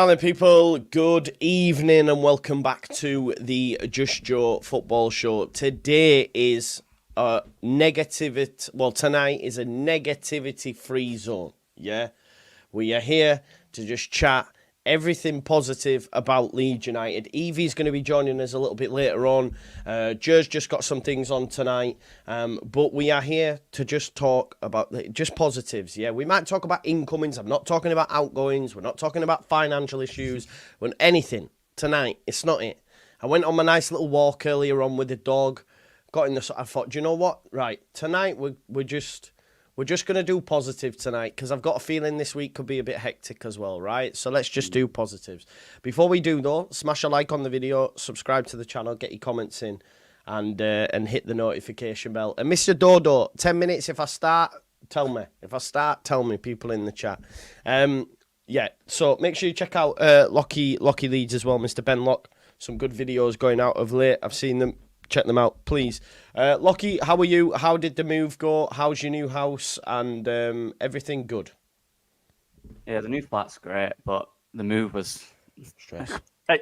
Right then, people, good evening and welcome back to the Just Joe Football Show. Today is a negativity, tonight is a negativity-free zone, yeah? We are here to just chat everything positive about Leeds United. Eevee's going to be joining us a little bit later on. Jer's just got some things on tonight. But we are here to just talk about just positives. Yeah, we might talk about incomings. I'm not talking about outgoings. We're not talking about financial issues. When anything tonight, it's not it. I went on my nice little walk earlier on with the dog. Got in the. I thought, do you know what? Right, tonight we're just going to do positive tonight because I've got a feeling this week could be a bit hectic as well, right? So let's just do positives. Before we do, though, smash a like on the video, subscribe to the channel, get your comments in, and hit the notification bell. And Mr. Dodo, 10 minutes if I start, tell me. If I start, tell me, people in the chat. Yeah, so make sure you check out Lockie Leeds as well, Mr. Ben Lock. Some good videos going out of late. I've seen them. Check them out, please. Lockie, how are you? How did the move go? How's your new house? And everything good? Yeah, the new flat's great, but the move was it's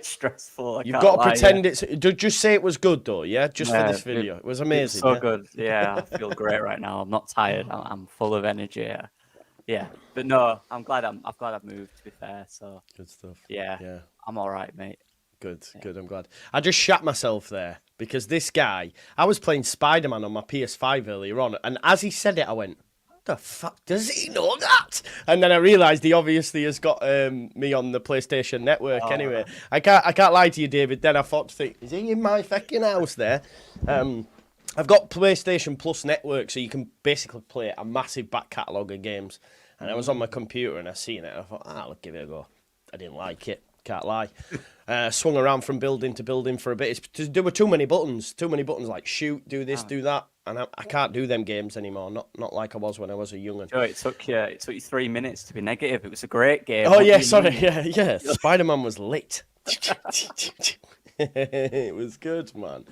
stressful. You've got to pretend it's... Just say it was good, though, yeah? Just for this video. It was amazing. So good. Yeah, I feel great right now. I'm not tired. I'm full of energy. Yeah. But no, I'm glad I've moved, to be fair. So good stuff. Yeah. I'm all right, mate. Good. I'm glad. I just shat myself there because this guy, I was playing Spider-Man on my PS5 earlier on, and as he said it, I went, what the fuck does he know that? And then I realised he obviously has got me on the PlayStation Network anyway. I can't lie to you, David. Then I thought to think, is he in my fucking house there? I've got PlayStation Plus Network, so you can basically play a massive back catalogue of games. And I was on my computer and I seen it, and I thought, I'll give it a go. I didn't like it. Can't lie. Swung around from building to building for a bit. There were too many buttons. Like shoot, do this, do that. And I can't do them games anymore. Not like I was when I was a young'un. Joe, it took you 3 minutes to be negative. It was a great game. Oh, yeah, sorry. Yeah. Spider-Man was lit. It was good, man.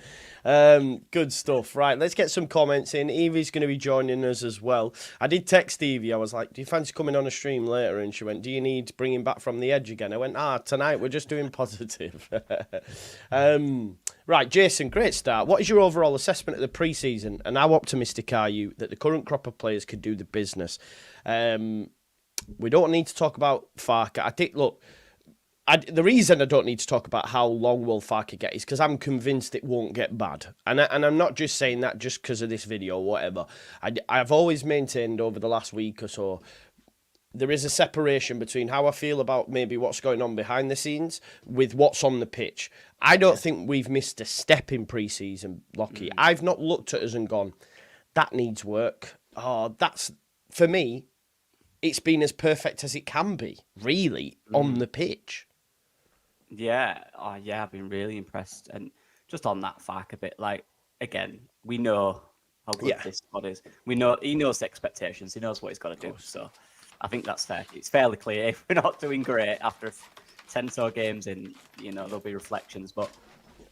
Good stuff. Right, let's get some comments in. Eevee's going to be joining us as well. I did text Eevee. I was like, do you fancy coming on a stream later? And she went, do you need bringing back from the edge again? I went, tonight we're just doing positive. Right, Jason, great start. What is your overall assessment of the pre-season, and how optimistic are you that the current crop of players could do the business? We don't need to talk about Farke. I think, look, the reason I don't need to talk about how long will Farke get is because I'm convinced it won't get bad. And I'm not just saying that just because of this video or whatever. I've always maintained over the last week or so, there is a separation between how I feel about maybe what's going on behind the scenes with what's on the pitch. I don't think we've missed a step in pre-season, Lockie. I've not looked at us and gone, that needs work. That's, for me, it's been as perfect as it can be, really, on the pitch. Yeah, I've been really impressed. And just on that Farke a bit, like, again, we know how good this squad is. We know he knows the expectations. He knows what he's got to do. So I think that's fair. It's fairly clear. If we're not doing great after 10 or so games in, there'll be reflections. But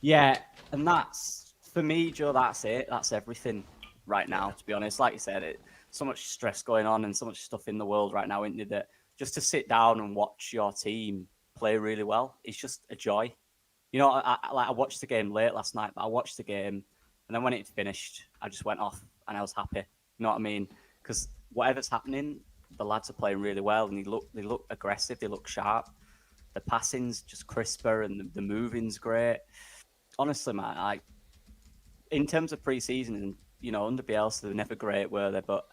yeah, and that's, for me, Joe, that's it. That's everything right now, to be honest. Like you said, so much stress going on and so much stuff in the world right now, isn't it, that just to sit down and watch your team play really well, it's just a joy. I watched the game late last night, but I watched the game, and then when it finished, I just went off and I was happy. You know what I mean? Because whatever's happening, the lads are playing really well, and they look aggressive, they look sharp. The passing's just crisper, and the moving's great. Honestly, man, in terms of pre-season, under Bielsa, they were never great, were they? But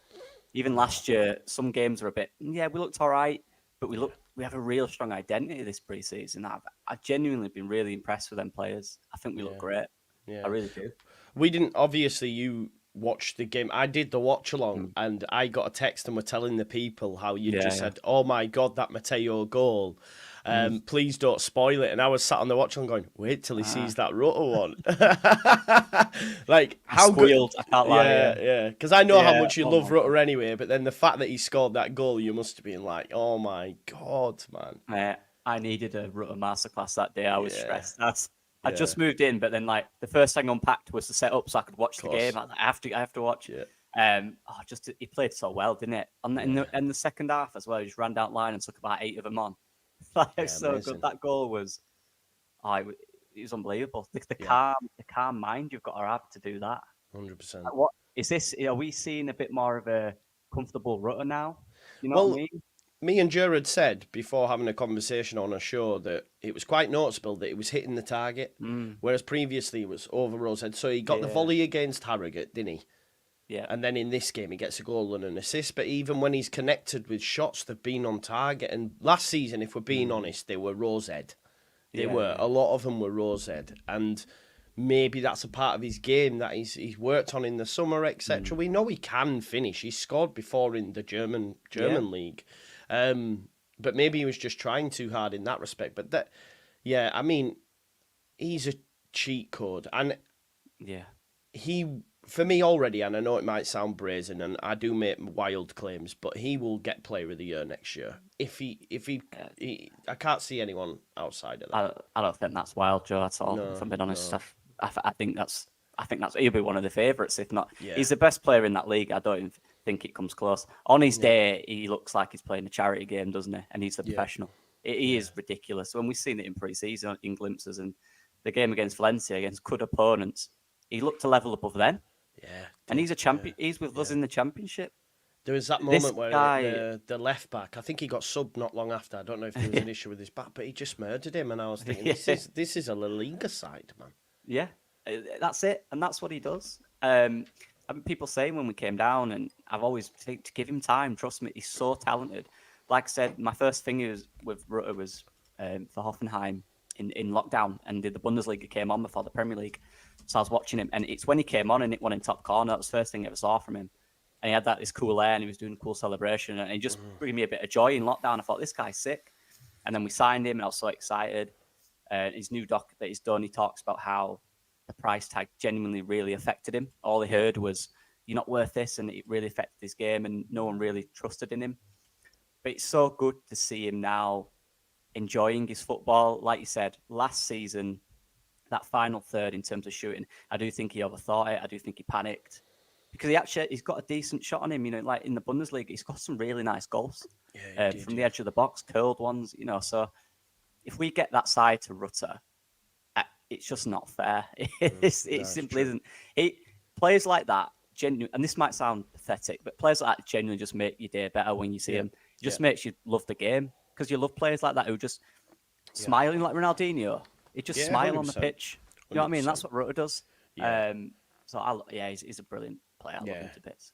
even last year, some games were a bit, we looked all right, but we have a real strong identity this pre-season. I've genuinely been really impressed with them players. I think we look great. Yeah. I really do. We didn't, obviously, you watched the game. I did the watch along, and I got a text and were telling the people how you said, oh my God, that Mateo goal. Please don't spoil it. And I was sat on the watch along going, wait till he sees that Rutter one. Like, how squealed, good. I can't lie. Yeah. Because I know how much you love Rutter anyway, but then the fact that he scored that goal, you must have been like, oh my God, man. I needed a Rutter masterclass that day. I was stressed. I just moved in, but then like the first thing unpacked was to set up so I could watch the game. I was like, I have to watch it. He played so well, didn't it? In the second half as well, he just ran down line and took about 8 of them on. Like, so good. That goal was, it was unbelievable. The calm mind you've got to have to do that. 100%. Like, what is this? Are we seeing a bit more of a comfortable Rutter now? You know what I mean? Me and Jared said before having a conversation on a show that it was quite noticeable that it was hitting the target, whereas previously it was over Rose's head. So he got the volley against Harrogate, didn't he? Yeah. And then in this game, he gets a goal and an assist. But even when he's connected with shots, they've been on target. And last season, if we're being honest, they were Rosehead. A lot of them were Rosehead. And maybe that's a part of his game that he's worked on in the summer, etc. We know he can finish. He scored before in the German league. But maybe he was just trying too hard in that respect. But I mean, he's a cheat code. And for me already, and I know it might sound brazen, and I do make wild claims, but he will get Player of the Year next year. I can't see anyone outside of that. I don't think that's wild, Joe, at all. If I'm being honest, I think that's he'll be one of the favourites, if not. He's the best player in that league. I don't even think it comes close. On his day, he looks like he's playing a charity game, doesn't he? And he's the professional. He is ridiculous. When we've seen it in pre-season, in glimpses, and the game against Valencia, against good opponents, he looked a level above them. Yeah, and he's a champion. He's with us in the championship. There was that moment where the left back, I think he got subbed not long after. I don't know if there was an issue with his back, but he just murdered him. And I was thinking, this is a La Liga side, man. Yeah, that's it, and that's what he does. I mean, people say when we came down, and I've always said to give him time. Trust me, he's so talented. Like I said, my first thing with Rutter was for Hoffenheim in lockdown, and the Bundesliga came on before the Premier League. So I was watching him, and it's when he came on and it won in top corner. That was the first thing I ever saw from him. And he had this cool air, and he was doing a cool celebration, and he just bring me a bit of joy in lockdown. I thought, this guy's sick. And then we signed him, and I was so excited. His new doc that he's done, he talks about how the price tag genuinely really affected him. All he heard was, you're not worth this, and it really affected his game, and no one really trusted in him. But it's so good to see him now enjoying his football. Like you said, last season, that final third in terms of shooting, I do think he overthought it. I do think he panicked because he's got a decent shot on him. You know, like in the Bundesliga, he's got some really nice goals from the edge of the box, curled ones. You know, so if we get that side to Rutter, it's just not fair. It simply isn't. Players like that, genuine, and this might sound pathetic, but players like that genuinely just make your day better when you see them. It just makes you love the game because you love players like that who just smiling like Ronaldinho. He just smile 100%. On the pitch. You know what I mean? That's what Rutter does. Yeah. He's a brilliant player. I love him to bits.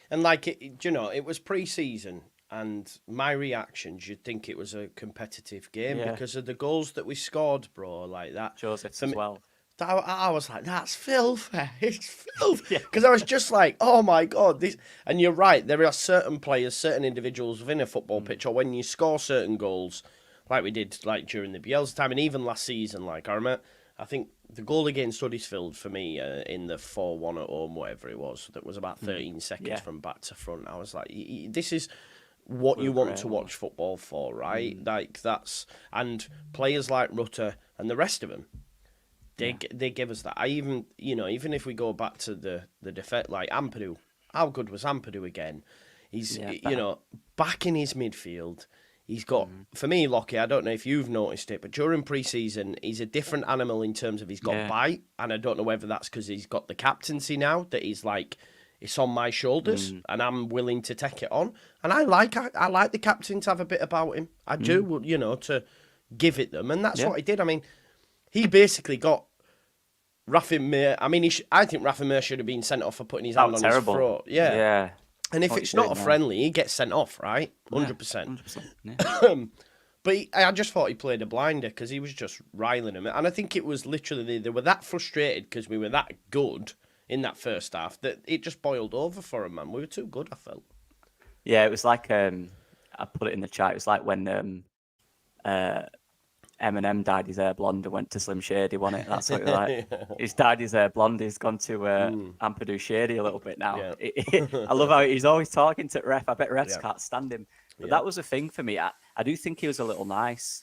And like, it was pre-season, and my reactions, you'd think it was a competitive game because of the goals that we scored, bro, like that. Joseph's as well. I was like, that's filthy. It's filthy. Because I was just like, oh my God. This. And you're right, there are certain players, certain individuals within a football pitch, or when you score certain goals, like we did like during the Bielsa time, and even last season, like I think the goal against Huddersfield for me in the 4-1 at home, whatever it was, that was about 13 seconds from back to front. I was like, this is what you want to watch football for, right? Like that's, and players like Rutter and the rest of them, they give us that. Even if we go back to the defense, like Ampadu, how good was Ampadu again? He's back in his midfield. He's got, for me, Lockie, I don't know if you've noticed it, but during pre-season, he's a different animal in terms of he's got bite, and I don't know whether that's because he's got the captaincy now, that he's like, it's on my shoulders, and I'm willing to take it on. And I like the captain to have a bit about him. I do, to give it them, and that's what he did. I mean, he basically got Rafa Mir. I mean, I think Rafa Mir should have been sent off for putting his hand on his throat. Yeah. And if it's not a friendly, he gets sent off, right? 100%. 100%. But I just thought he played a blinder because he was just riling him. And I think it was literally, they were that frustrated because we were that good in that first half that it just boiled over for him, man. We were too good, I felt. Yeah, it was like, I put it in the chat, it was like when Eminem dyed his hair blonde and went to Slim Shady, wasn't it? That's what it was like. He's dyed his hair blonde, he's gone to Ampadu Shady a little bit now. Yeah. I love how he's always talking to ref. I bet refs can't stand him. But that was a thing for me. I do think he was a little nice.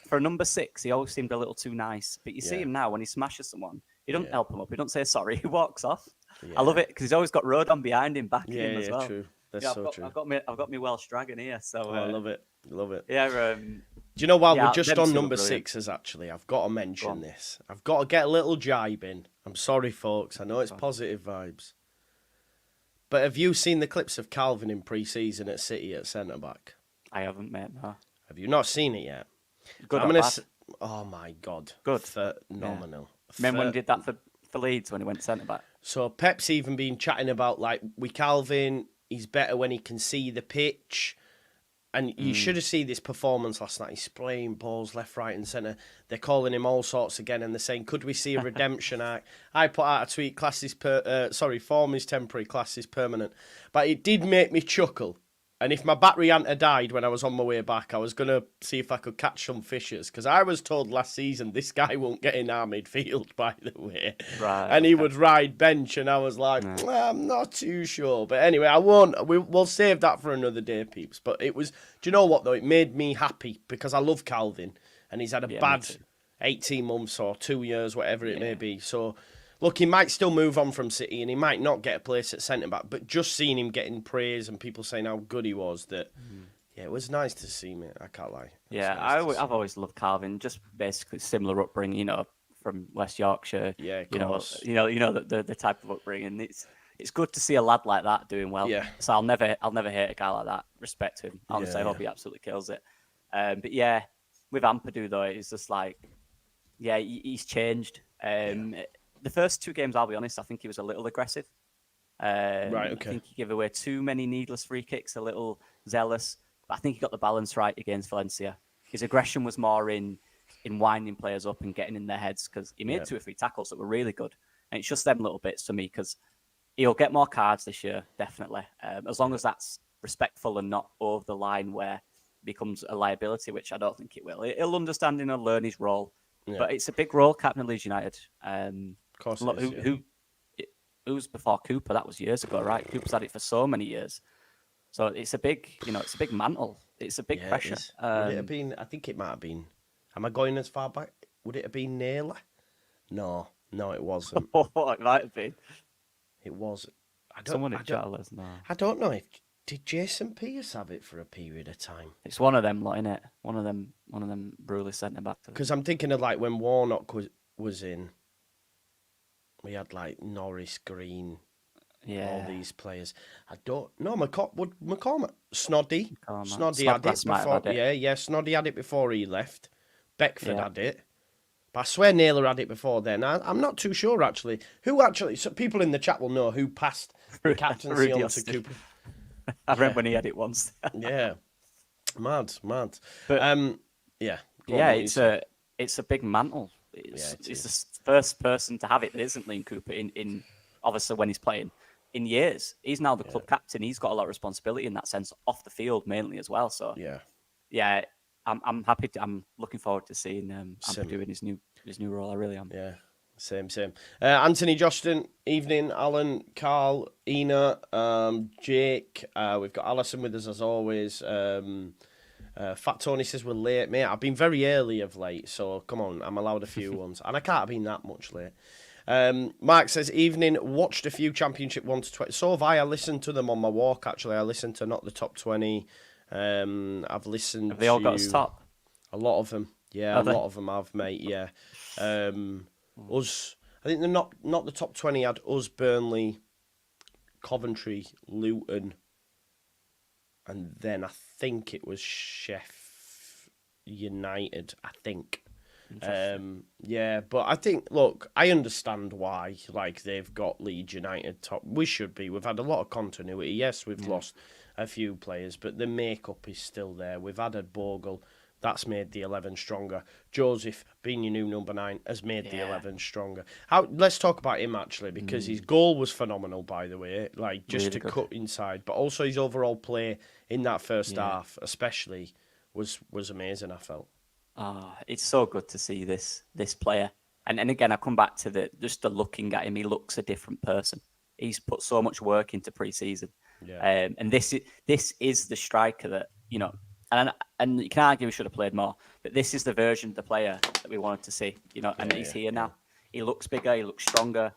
For a number 6, he always seemed a little too nice. But you see him now, when he smashes someone, he doesn't help him up. He don't say sorry. He walks off. Yeah. I love it because he's always got Rodon behind him, backing him as well. True. That's so true. I've got me Welsh dragon here. So I love it. Yeah. Do you know, while Yeah, we're just them on two are number brilliant. sixes, actually, I've got to Go mention on. this. I've got to get a little jibe in. I'm sorry, folks. I know it's positive vibes. But have you seen the clips of Calvin in pre-season at City at centre-back? I haven't, mate, no. Have you not seen it yet? Good So or bad? Oh, my God. Good. Phenomenal. Yeah. Remember when he did that for Leeds when he went centre-back? So Pep's even been chatting about, like, with Calvin, he's better when he can see the pitch. And you should have seen this performance last night. He's spraying balls left, right, and centre. They're calling him all sorts again, and they're saying, "Could we see a redemption arc?" I put out a tweet: form is temporary, class is permanent." But it did make me chuckle. And if my battery hadn't died when I was on my way back, I was gonna see if I could catch some fishes, because I was told last season this guy won't get in our midfield, by the way, Right, and he would ride bench, and I was like, I'm not too sure. But anyway, I won't. We'll save that for another day, peeps. But it was. Do you know what though? It made me happy because I love Calvin, and he's had a bad 18 months or 2 years, whatever it may be. So. Look, he might still move on from City and he might not get a place at centre-back, but just seeing him getting praise and people saying how good he was, it was nice to see him. I can't lie. Yeah, I've always loved Calvin, just basically similar upbringing, from West Yorkshire. Yeah, of course. The type of upbringing. It's good to see a lad like that doing well. Yeah. So I'll never hate a guy like that. Respect to him. Honestly, I hope he absolutely kills it. But yeah, with Ampadu though, it's just like, he's changed. The first 2 games, I'll be honest, I think he was a little aggressive. Right, okay. I think he gave away too many needless free kicks, a little zealous. But I think he got the balance right against Valencia. His aggression was more in winding players up and getting in their heads, because he made 2 or 3 tackles that were really good. And it's just them little bits for me, because he'll get more cards this year, definitely. As long as that's respectful and not over the line where it becomes a liability, which I don't think it will. He'll understand and he'll learn his role. Yeah. But it's a big role, captain of Leeds United. Of course it is, who's before Cooper? That was years ago, right? Cooper's had it for so many years. So it's a big, it's a big mantle. It's a big pressure. Would it have been? I think it might have been. Am I going as far back? Would it have been Naylor? No, it wasn't. It might have been. It was. Someone in Charles. No, I don't know if did Jason Pierce have it for a period of time. It's one of them, lot, innit? One of them brutally centre back. Because I'm thinking of like when Warnock was in. We had like Norris, Green, all these players. I don't know. McCormack, Snoddy had it before. Snoddy had it before he left. Beckford had it. But I swear Naylor had it before then. I'm not too sure actually. So people in the chat will know who passed the captaincy on to Cooper. I remember when he had it once. Yeah, mad. But it's a big mantle. It's the first person to have it that isn't Liam Cooper in obviously when he's playing in years. He's now the club captain. He's got a lot of responsibility in that sense, off the field mainly as well. So I'm happy. I'm looking forward to seeing Ampadu doing his new role. I really am. Yeah, same. Anthony, Justin, evening. Alan, Carl, Ina, Jake. We've got Alison with us as always. Fat Tony says we're late, mate. I've been very early of late, so come on, I'm allowed a few ones, and I can't have been that much late. Mark says, evening, watched a few Championship 1 to 20. So have I. I listened to them on my walk, actually. I listened to Not the Top 20. I've listened Have they all got us top? A lot of them. Yeah, lot of them have, mate, yeah. I think they're not the Top 20 had us, Burnley, Coventry, Luton, and then I think it was Sheffield United, I think. But I think, look, I understand why, like, they've got Leeds United top. We should be. We've had a lot of continuity. Yes, we've lost a few players, but the makeup is still there. We've added Bogle. That's made the 11 stronger. Joseph, being your new number 9, has made the 11 stronger. Let's talk about him, actually, because his goal was phenomenal, by the way. Like, just really to cut inside. But also his overall play in that first half, especially, was amazing, I felt. It's so good to see this player. And again, I come back to the looking at him. He looks a different person. He's put so much work into pre-season. Yeah. And this is the striker that, and you can argue we should have played more, but this is the version of the player that we wanted to see, and he's here now. He looks bigger, he looks stronger.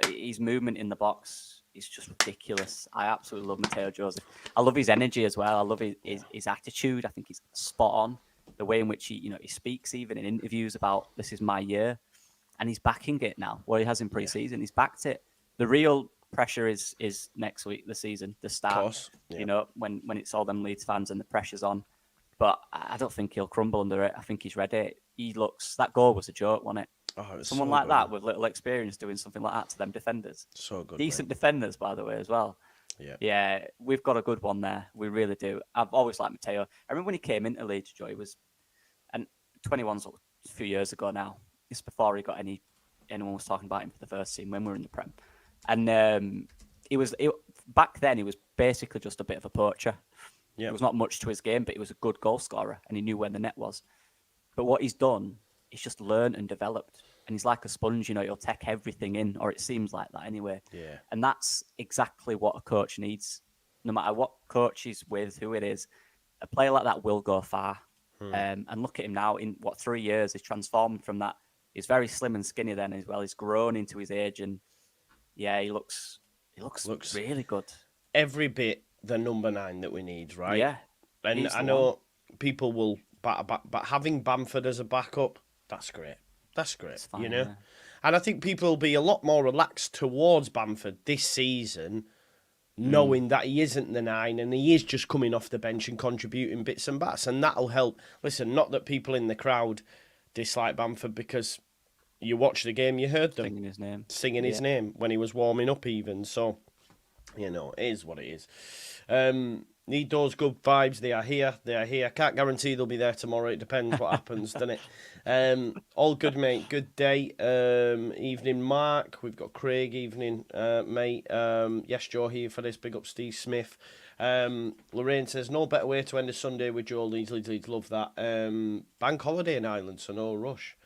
His movement in the box is just ridiculous. I absolutely love Mateo Joseph. I love his energy as well. I love his attitude. I think he's spot on. the way in which he speaks even in interviews about this is my year, and he's backing it now. Well, he has in pre-season, he's backed it. The real pressure is next week, the season, the start. Of course. Yeah. When it's all them Leeds fans and the pressure's on. But I don't think he'll crumble under it. I think he's ready. That goal was a joke, wasn't it? Oh, it Someone so like good. that with little experience doing something like that to them defenders. So good. Decent defenders, by the way, as well. Yeah, we've got a good one there. We really do. I've always liked Matteo. I remember when he came into Leeds, Joe, he was, and 21's a few years ago now. This before he got anyone was talking about him for the first team when we were in the Prem. And back then, he was basically just a bit of a poacher. There was not much to his game, but he was a good goal scorer and he knew where the net was. But what he's done, he's just learned and developed. And he's like a sponge, he'll take everything in, or it seems like that anyway. Yeah. And that's exactly what a coach needs. No matter what coach he's with, who it is, a player like that will go far. And look at him now, in 3 years, he's transformed from that. He's very slim and skinny then as well. He's grown into his age, and he looks really good. Every bit the number 9 that we need, right? Yeah. And I know people will, but having Bamford as a backup, that's great. That's great, fine, And I think people will be a lot more relaxed towards Bamford this season, knowing that he isn't the 9 and he is just coming off the bench and contributing bits and bats, and that'll help. Listen, not that people in the crowd dislike Bamford, because you watch the game, you heard them singing his name when he was warming up even. So, it is what it is. Need those good vibes. They are here. Can't guarantee they'll be there tomorrow. It depends what happens, doesn't it? All good, mate. Good day. Evening, Mark. We've got Craig. Evening, mate. Yes, Joe here for this. Big up, Steve Smith. Lorraine says, no better way to end a Sunday with Joe Leeds. Leeds love that. Bank holiday in Ireland, so no rush.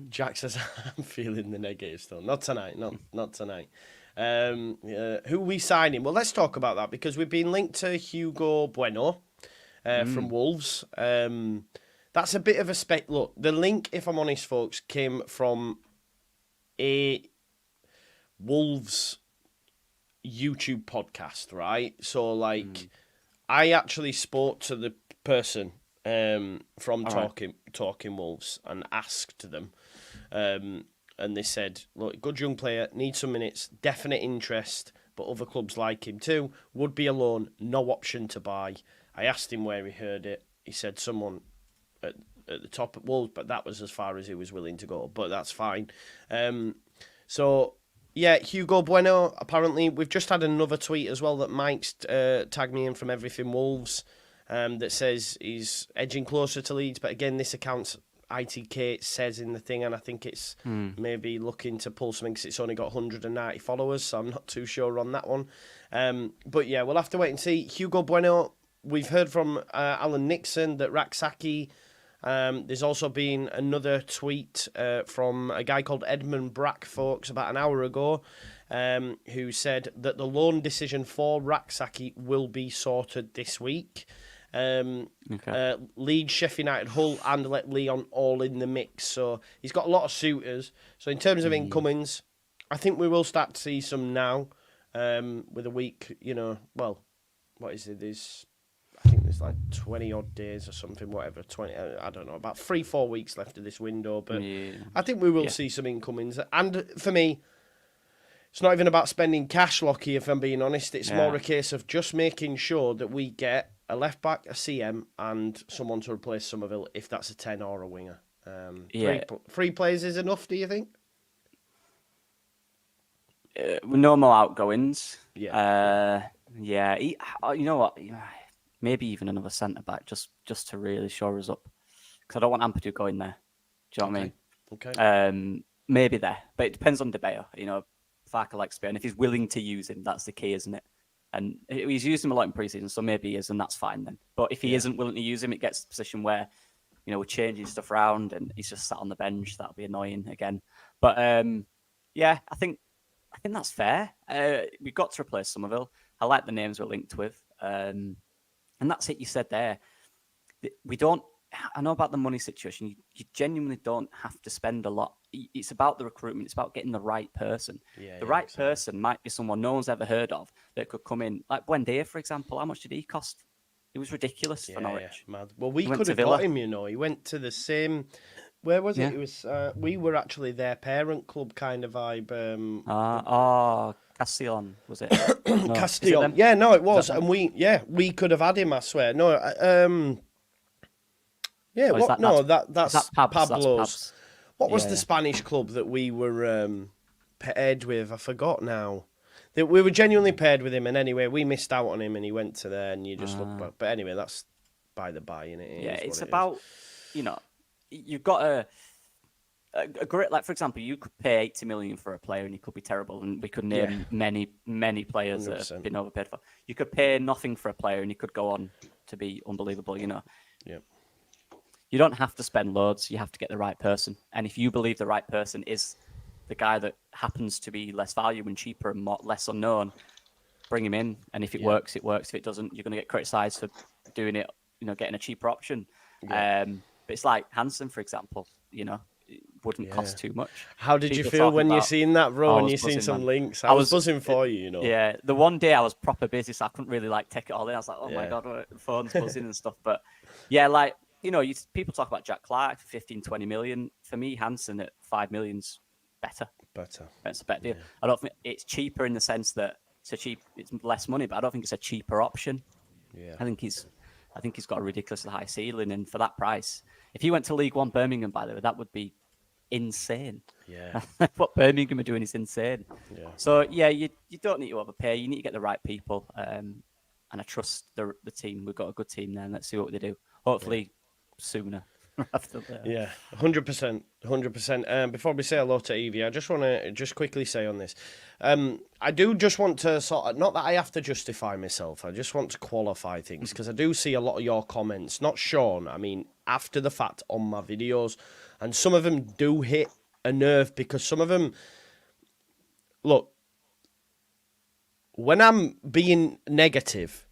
Jack says, I'm feeling the negative still. Not tonight. Not tonight. Who are we signing? Well, let's talk about that, because we've been linked to Hugo Bueno from Wolves. That's a bit of a spec. Look, the link, if I'm honest, folks, came from a Wolves YouTube podcast, right? So, I actually spoke to the person from Talking Wolves and asked them. And they said, look, good young player, needs some minutes, definite interest, but other clubs like him too. Would be a loan, no option to buy. I asked him where he heard it. He said someone at the top at Wolves, but that was as far as he was willing to go. But that's fine. Hugo Bueno, apparently, we've just had another tweet as well that Mike's tagged me in from Everything Wolves that says he's edging closer to Leeds. But again, this account's ITK says in the thing, and I think it's maybe looking to pull something because it's only got 190 followers, so I'm not too sure on that one. But yeah, we'll have to wait and see. Hugo Bueno, we've heard from Alan Nixon that Raksaki. There's also been another tweet from a guy called Edmund Brack, folks, about an hour ago, who said that the loan decision for Raksaki will be sorted this week. Leeds, Sheffield United, Hull, and Let Leon all in the mix. So he's got a lot of suitors. So in terms of incomings, I think we will start to see some now. With a week, what is it? I think there's like 20 odd days or something, whatever. 20, I don't know, about 3-4 weeks left of this window. But I think we will see some incomings. And for me, it's not even about spending cash, Lockie, if I'm being honest. It's more a case of just making sure that we get a left back, a CM, and someone to replace Somerville, if that's a 10 or a winger. Three players is enough, do you think? No more outgoings. You know what? Maybe even another centre back, just to really shore us up. Because I don't want Ampadu going there. Do you know what I mean? Okay. Maybe there, but it depends on De Gea. Farke likes to be, and if he's willing to use him, that's the key, isn't it? And he's used him a lot in pre-season, so maybe he is, and that's fine then. But if he isn't willing to use him, it gets to the position where, we're changing stuff around and he's just sat on the bench. That'll be annoying again. But I think that's fair. We've got to replace Somerville. I like the names we're linked with. And that's it you said there. We don't, I know about the money situation. You genuinely don't have to spend a lot. It's about the recruitment. It's about getting the right person. The right person might be someone no one's ever heard of that could come in. Like Buendia, for example. How much did he cost It was ridiculous for Norwich. Yeah, mad. Well, we He went could to have Villa. got him, you know. He went to the same. Where was it? Yeah. It was. We were actually their parent club kind of vibe. Castillon, was it? No. Is it Castillon. them? Yeah, no, it Is was, that them? and we could have had him. I swear. No, yeah. Or is What? that- No, that's that's Pabs, that's Pablo's. Pabs. What was Yeah, the yeah. Spanish club that we were paired with? I forgot now. That we were genuinely paired with him, and anyway, we missed out on him, and he went to there, and you just look back. But anyway, that's by the by, innit? Yeah, it's about, you've got a great, like, for example, you could pay 80 million for a player and he could be terrible, and we could name many players that 100%. have been overpaid for. You could pay nothing for a player and he could go on to be unbelievable, Yeah. You don't have to spend loads, you have to get the right person. And if you believe the right person is the guy that happens to be less value and cheaper and less unknown, bring him in. And if it works, it works. If it doesn't, you're going to get criticised for doing it, getting a cheaper option. Yeah. But it's like Hansen, for example, it wouldn't cost too much. How did you People feel talking when you about- seen that, bro? I When was you seen buzzing, some man. links, I I was was- buzzing for you, Yeah, the one day I was proper busy, so I couldn't really take it all in. I was like, oh my Yeah. God, the phone's buzzing and stuff. But yeah, people talk about Jack Clark for 15, 20 million. For me, Hansen at 5 million's better. It's a better deal. I don't think it's cheaper in the sense that it's less money, but I don't think it's a cheaper option. Yeah. I think he's got a ridiculously high ceiling, and for that price, if he went to League One Birmingham, by the way, that would be insane. Yeah. What Birmingham are doing is insane. Yeah. So yeah, you don't need to overpay. You need to get the right people. And I trust the team. We've got a good team there, and let's see what they do. Hopefully sooner. After that. Yeah, 100%, 100%. Before we say hello to Eevee, I just want to quickly say on this. I do just want to not that I have to justify myself, I just want to qualify things, because I do see a lot of your comments, not Sean, I mean, after the fact on my videos, and some of them do hit a nerve, because some of them, look, when I'm being negative,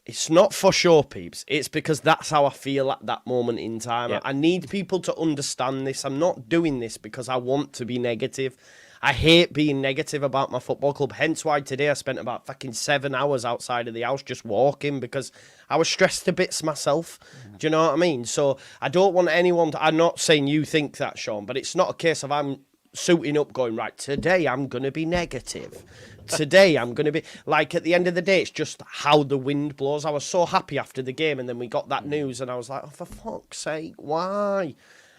it's not for show, peeps. It's because that's how I feel at that moment in time. Yeah. I need people to understand this. I'm not doing this because I want to be negative. I hate being negative about my football club. Hence why today I spent about fucking 7 hours outside of the house just walking, because I was stressed to bits myself. Do you know what I mean? So I don't want anyone to... I'm not saying you think that, Sean, but it's not a case of I'm suiting up going, right, today I'm going to be negative. Today I'm going to be... Like, at the end of the day, it's just how the wind blows. I was so happy after the game, and then we got that news, and I was like, oh, for fuck's sake, why?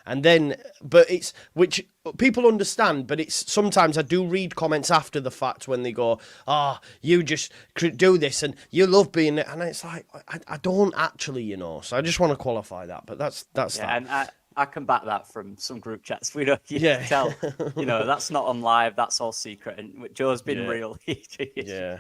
And then... But it's... Which people understand, but it's... Sometimes I do read comments after the fact when they go, you just do this, and you love being... And it's like, I don't actually, So I just want to qualify that, but that's that. And I can back that from some group chats. We know you Yeah. can tell, that's not on live. That's all secret. And Joe's been real. Yeah.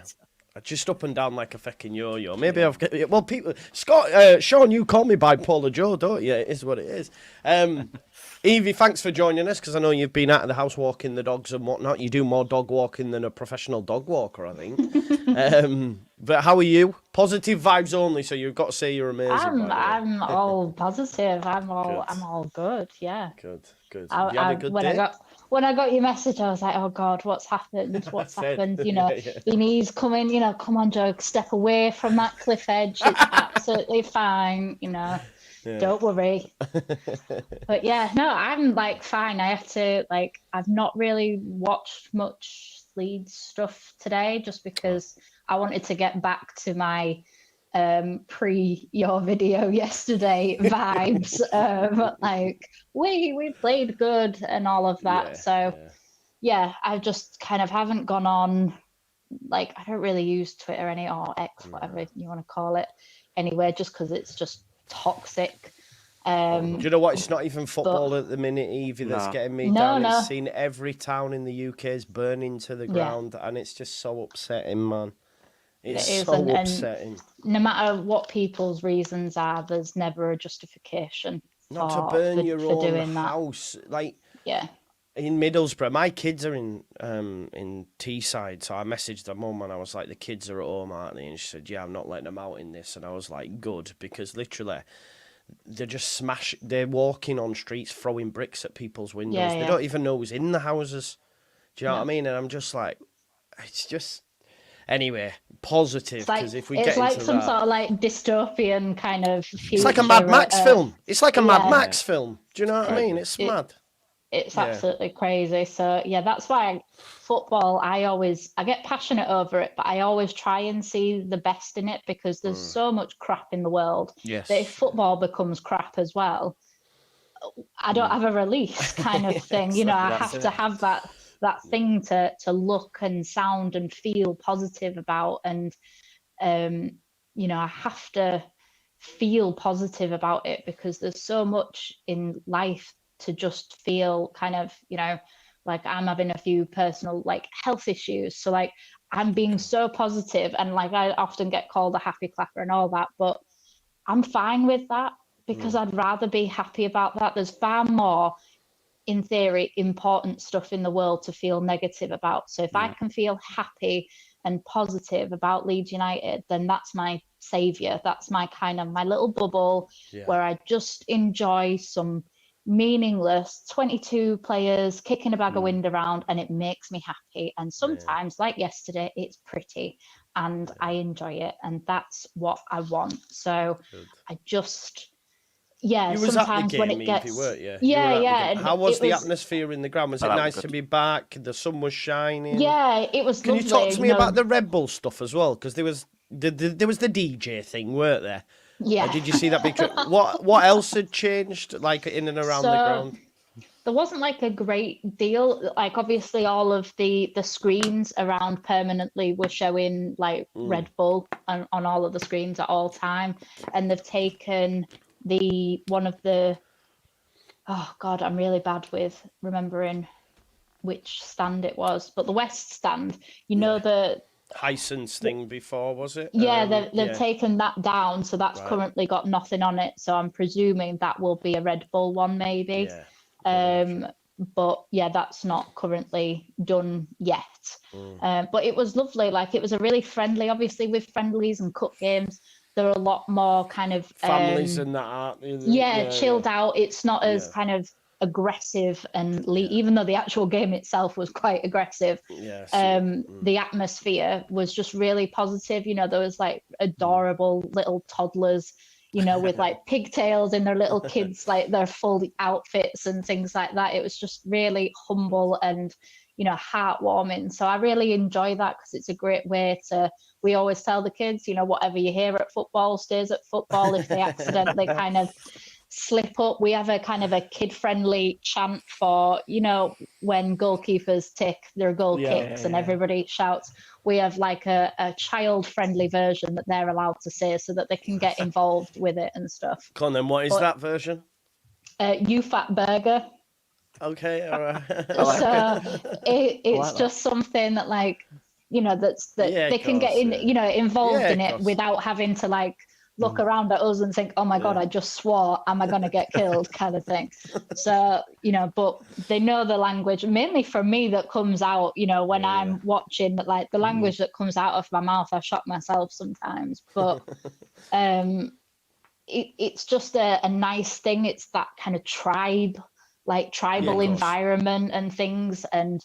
Just up and down like a fucking yo-yo. Maybe I've got... Well, people... Scott, Sean, you call me Bipolar Joe, don't you? It is what it is. Eevee, thanks for joining us, because I know you've been out of the house walking the dogs and whatnot. You do more dog walking than a professional dog walker, I think. But how are you? Positive vibes only, so you've got to say you're amazing. I'm all positive. I'm all good. Yeah. Good. You had a good day? When I got your message, I was like, oh God, what's happened? What's happened? Eve's coming, come on, Joe, step away from that cliff edge. It's absolutely fine, Don't worry. But yeah, no, I'm fine. I have to I've not really watched much Leeds stuff today, just because I wanted to get back to my pre your video yesterday vibes. We played good and all of that. Yeah, I just kind of haven't gone on. I don't really use Twitter or X, whatever you want to call it, anyway, just because it's just toxic. Do you know what? It's not even football at the minute, Eevee, that's getting me down. It's seen every town in the UK is burning to the ground, and it's just so upsetting, man. It's so upsetting. And no matter what people's reasons are, there's never a justification not to burn your own house. In Middlesbrough, my kids are in Teesside, so I messaged their mum and I was like, the kids are at home, aren't they? And she said, yeah, I'm not letting them out in this. And I was like, good, because literally they're just they're walking on streets throwing bricks at people's windows. They don't even know who's in the houses. Do you know what I mean? And I'm just like, it's just... Anyway, positive, because if we get it's like into some that, sort of like dystopian kind of future. it's like a Mad Max film. It's like a Mad Max film. Do you know what I mean? It's mad. It's absolutely crazy. So yeah, that's why football, I get passionate over it, but I always try and see the best in it, because there's so much crap in the world that if football becomes crap as well, I don't have a release kind of thing. You know, I have to have that thing to look and sound and feel positive about. And you know, I have to feel positive about it, because there's so much in life to just feel kind of, you know, like I'm having a few personal like health issues. So like I'm being so positive, and like I often get called a happy clapper and all that, but I'm fine with that, because I'd rather be happy about that. There's far more, in theory, important stuff in the world to feel negative about. So if I can feel happy and positive about Leeds United, then that's my savior. That's my kind of my little bubble where I just enjoy some meaningless 22 players kicking a bag of wind around, and it makes me happy. And sometimes, like yesterday, it's pretty and I enjoy it, and that's what I want. So I just you was sometimes at the game, when it gets weren't you? and how was the atmosphere in the ground? Was it nice to be back? The sun was shining. Yeah, it was. Can lovely, you talk to me about the Red Bull stuff as well? Because there was the DJ thing, weren't there? Yeah. Did you see that picture? What else had changed, like in and around the ground? There wasn't like a great deal. Like obviously all of the screens around permanently were showing like Red Bull on all of the screens at all time. And they've taken one of the, oh God, I'm really bad with remembering which stand it was, but the West stand, you know, the Hansen's thing before, was it? Yeah, they've taken that down, so that's currently got nothing on it. So I'm presuming that will be a Red Bull one, maybe. But yeah, that's not currently done yet. But it was lovely. Like it was a really friendly. Obviously, with friendlies and cup games, there are a lot more kind of families and that, aren't they? Chilled out. It's not as kind of aggressive and even though the actual game itself was quite aggressive, the atmosphere was just really positive. You know, there was like adorable little toddlers, you know, with like pigtails in their little kids, like their full outfits and things like that. It was just really humble and, you know, heartwarming. So I really enjoy that, because it's a great way to, we always tell the kids, you know, whatever you hear at football stays at football. If they accidentally kind of slip up, we have a kind of a kid-friendly chant for, you know, when goalkeepers take their goal kicks and everybody shouts. We have like a child-friendly version that they're allowed to say, so that they can get involved with it and stuff. Come on then, what is that version? You fat burger. Okay, all right. So it's just something that, like, you know, that they can get in, you know, involved in it without having to like look around at us and think, oh my God, I just swore, am I going to get killed, kind of thing. So, you know, but they know the language, mainly for me, that comes out, you know, when I'm watching, that like the language that comes out of my mouth, I shock myself sometimes. But it's just a nice thing. It's that kind of tribal environment and things, and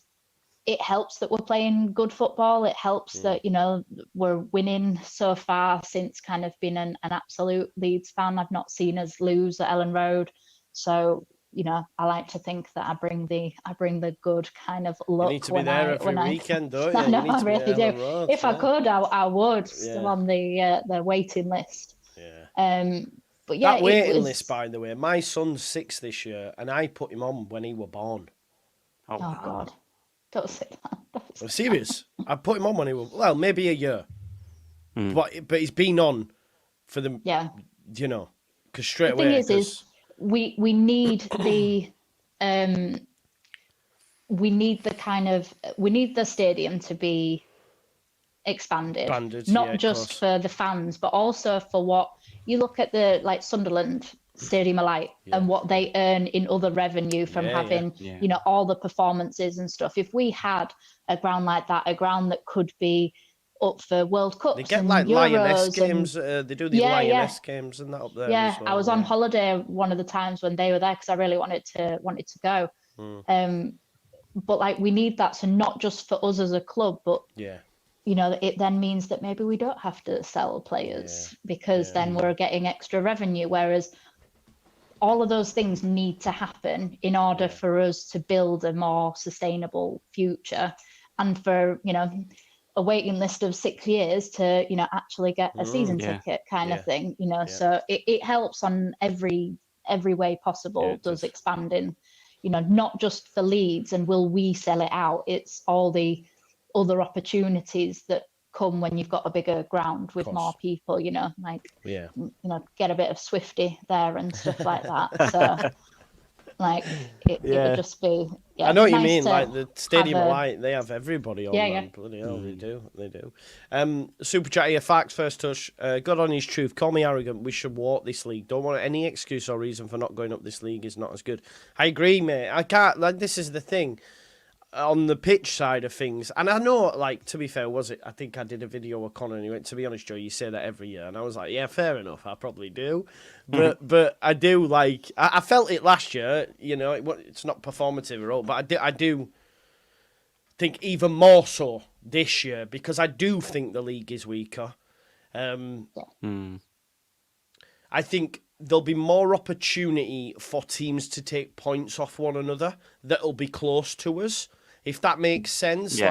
it helps that we're playing good football. It helps that, you know, we're winning so far since kind of being an absolute Leeds fan. I've not seen us lose at Ellen Road. So, you know, I like to think that I bring the good kind of luck. You need to be there every weekend, don't you? I know, I really do. If I could, I would. Still on the waiting list. But yeah, that waiting list, by the way, my son's 6 this year, and I put him on when he was born. Oh God. Don't say that. I'm serious. I put him on when he was, well, maybe a year. But he's been on for the, you know, because straight away. The thing is we need the we need the stadium to be expanded, not just for the fans, but also for what you look at the like Sunderland Stadium of Light and what they earn in other revenue from having, you know, all the performances and stuff. If we had a ground like that, a ground that could be up for World Cups, they get and like Euros Lioness games. They do the Lioness games and that up there. Yeah, as well, I was on holiday one of the times when they were there because I really wanted to go. But like we need that, so not just for us as a club, but it then means that maybe we don't have to sell players because then we're getting extra revenue. Whereas all of those things need to happen in order for us to build a more sustainable future, and for a waiting list of 6 years to actually get a season ticket kind of thing. So it helps on every way possible. Does expanding, not just for Leeds and will we sell it out. It's all the other opportunities that come when you've got a bigger ground with more people, get a bit of Swifty there and stuff like that. So it would just be I know what nice you mean. to Like the Stadium have of Light, they have everybody on. Yeah. Bloody hell, they do. Super chat here. Facts first touch. God on his truth. Call me arrogant. We should walk this league. Don't want any excuse or reason for not going up. This league is not as good. I agree, mate. I can't. This is the thing. On the pitch side of things, and I know, to be fair, I think I did a video with Connor and he went, to be honest, Joe, you say that every year. And I was like, yeah, fair enough, I probably do. But I do, I felt it last year, it's not performative at all, but I do think even more so this year, because I do think the league is weaker. I think there'll be more opportunity for teams to take points off one another that'll be close to us, if that makes sense.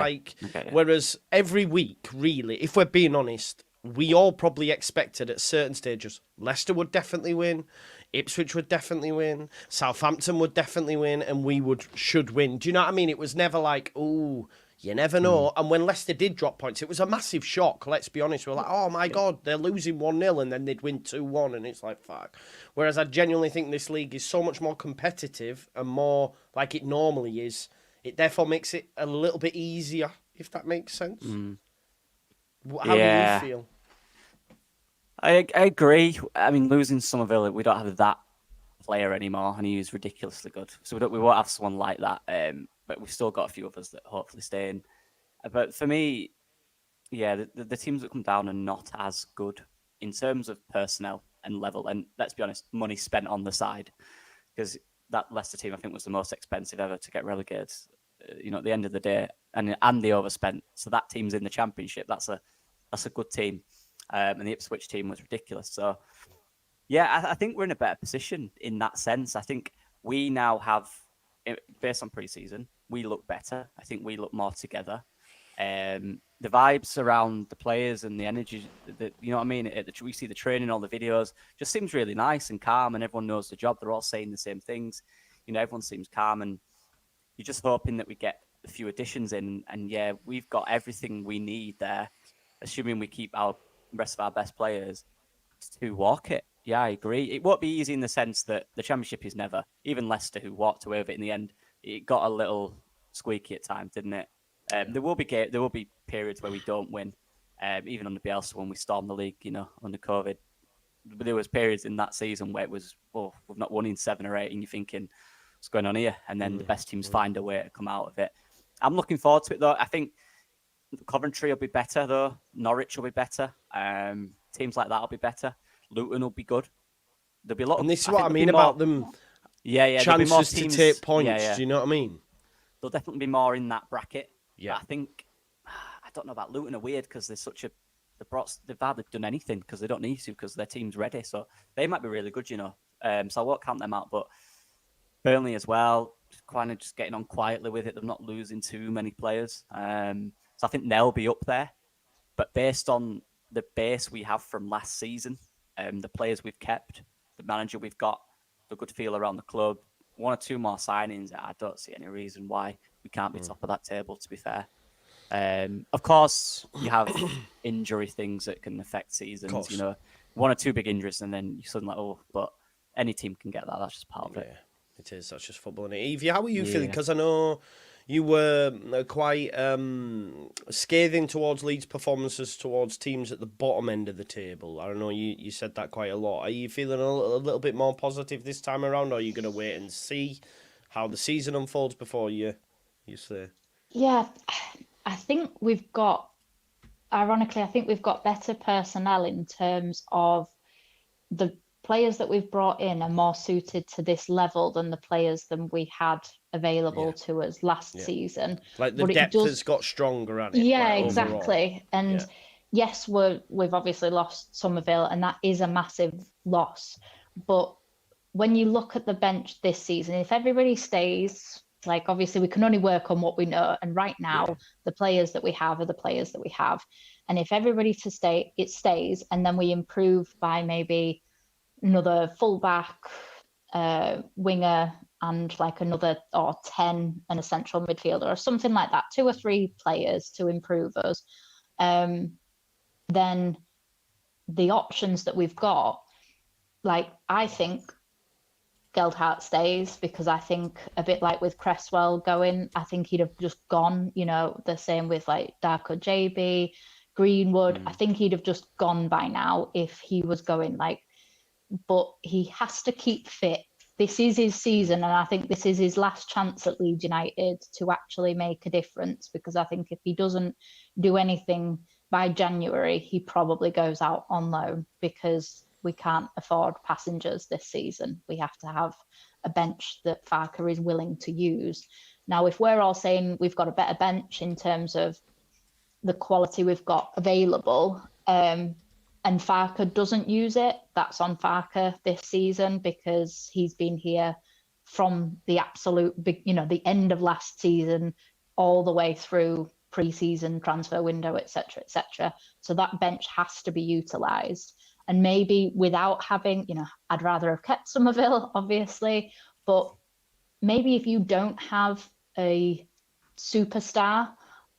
Whereas every week, really, if we're being honest, we all probably expected at certain stages Leicester would definitely win, Ipswich would definitely win, Southampton would definitely win, and we should win. Do you know what I mean? It was never like, ooh, you never know. And when Leicester did drop points, it was a massive shock, let's be honest. We're like, oh my God, they're losing 1-0 and then they'd win 2-1, and it's like, fuck. Whereas I genuinely think this league is so much more competitive and more like it normally is. It therefore makes it a little bit easier, if that makes sense. How do you feel? I agree. I mean, losing Somerville, we don't have that player anymore, and he is ridiculously good. So we won't have someone like that. But we've still got a few others that hopefully stay in. But for me, the teams that come down are not as good in terms of personnel and level. And let's be honest, money spent on the side, because that Leicester team, I think, was the most expensive ever to get relegated. At the end of the day, and they overspent. So that team's in the Championship. That's a good team. And the Ipswich team was ridiculous. So, I think we're in a better position in that sense. I think we now have, based on pre-season, we look better. I think we look more together. The vibes around the players and the energy, you know what I mean? We see the training, all the videos, just seems really nice and calm, and everyone knows the job. They're all saying the same things. Everyone seems calm, and you're just hoping that we get a few additions in. And we've got everything we need there, assuming we keep the rest of our best players to walk it. Yeah, I agree. It won't be easy in the sense that the Championship is never. Even Leicester, who walked away with it in the end, it got a little squeaky at times, didn't it? There will be periods where we don't win. Even under Bielsa, when we stormed the league, under COVID, but there was periods in that season where it was, we've not won in 7 or 8, and you're thinking, what's going on here? And then the best teams find a way to come out of it. I'm looking forward to it, though. I think Coventry will be better, though. Norwich will be better. Teams like that will be better. Luton will be good. There'll be a lot. And this is what I mean about them. Chances to take points. Yeah. Do you know what I mean? There'll definitely be more in that bracket. Yeah. But I think, I don't know about Luton are weird because they're they've hardly done anything because they don't need to, because their team's ready. So they might be really good, So I won't count them out. But Burnley as well, kind of just getting on quietly with it. They're not losing too many players. So I think they'll be up there. But based on the base we have from last season, the players we've kept, the manager we've got, the good feel around the club, 1 or 2 more signings, I don't see any reason why we can't be top of that table, to be fair. Of course, you have injury things that can affect seasons. 1 or 2 big injuries, and then you're suddenly but any team can get that. That's just part of it. It is. That's just football. And Eevee, how are you feeling? Because I know you were quite scathing towards Leeds' performances towards teams at the bottom end of the table. I don't know, you said that quite a lot. Are you feeling a little bit more positive this time around, or are you going to wait and see how the season unfolds before you say? Yeah, I think we've got better personnel in terms of the players that we've brought in are more suited to this level than the players than we had available to us last season. Like the depth has got stronger, hasn't it? Yeah, like, exactly. Overall. And yes, we've obviously lost Somerville, and that is a massive loss. But when you look at the bench this season, if everybody stays, like obviously we can only work on what we know. And right now, the players that we have are the players that we have. And if everybody it stays, and then we improve by maybe another fullback, winger, and like another 10 and a central midfielder or something like that, 2 or 3 players to improve us, then the options that we've got, like I think Geldhart stays, because I think a bit like with Cresswell going, I think he'd have just gone, the same with like Darko JB, Greenwood. I think he'd have just gone by now if he was going, but he has to keep fit. This is his season, and I think this is his last chance at Leeds United to actually make a difference, because I think if he doesn't do anything by January, he probably goes out on loan, because we can't afford passengers this season. We have to have a bench that Farke is willing to use. Now, if we're all saying we've got a better bench in terms of the quality we've got available, and Farke doesn't use it, that's on Farke this season, because he's been here from the absolute the end of last season all the way through pre-season, transfer window, etc., etc. So that bench has to be utilised. And maybe without having, I'd rather have kept Somerville, obviously, but maybe if you don't have a superstar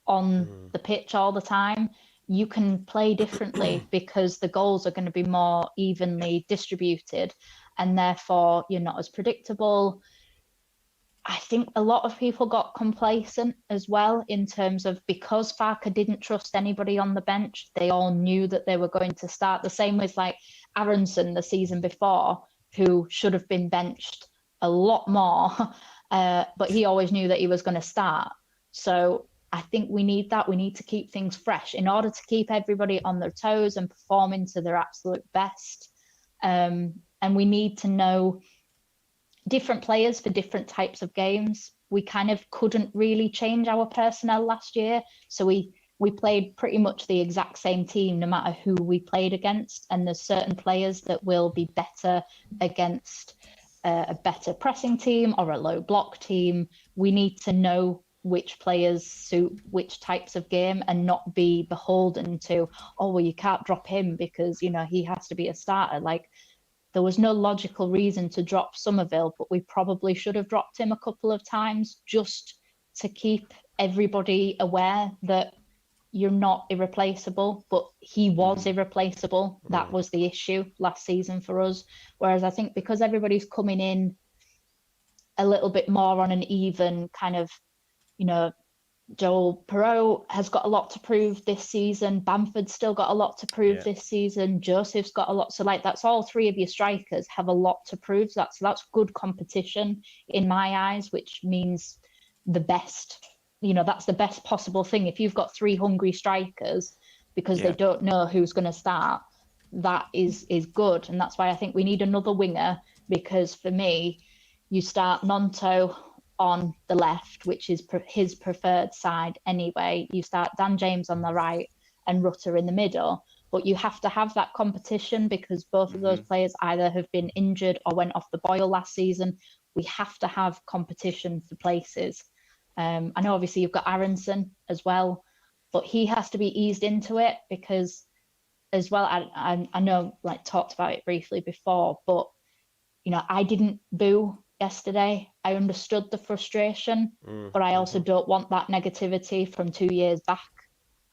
on the pitch all the time, you can play differently, because the goals are going to be more evenly distributed, and therefore you're not as predictable. I think a lot of people got complacent as well, in terms of, because Farke didn't trust anybody on the bench, they all knew that they were going to start. The same with like Aronson the season before, who should have been benched a lot more, but he always knew that he was going to start. So I think we need that. We need to keep things fresh in order to keep everybody on their toes and performing to their absolute best. And we need to know different players for different types of games. We kind of couldn't really change our personnel last year. So we played pretty much the exact same team no matter who we played against. And there's certain players that will be better against a better pressing team or a low block team. We need to know which players suit which types of game, and not be beholden to, you can't drop him because, he has to be a starter. Like, there was no logical reason to drop Somerville, but we probably should have dropped him a couple of times, just to keep everybody aware that you're not irreplaceable. But he was irreplaceable. That was the issue last season for us. Whereas I think because everybody's coming in a little bit more on an even kind of, Joel Perot has got a lot to prove this season. Bamford's still got a lot to prove this season. Joseph's got a lot. So that's all 3 of your strikers have a lot to prove. So that's good competition in my eyes, which means the best, that's the best possible thing. If you've got 3 hungry strikers because they don't know who's going to start, that is good. And that's why I think we need another winger, because for me, you start Gnonto on the left, which is his preferred side anyway. You start Dan James on the right and Rutter in the middle, but you have to have that competition, because both of those players either have been injured or went off the boil last season. We have to have competition for places. I know obviously you've got Aronson as well, but he has to be eased into it, because as well, I know, talked about it briefly before, but I didn't boo yesterday. I understood the frustration, but I also don't want that negativity from 2 years back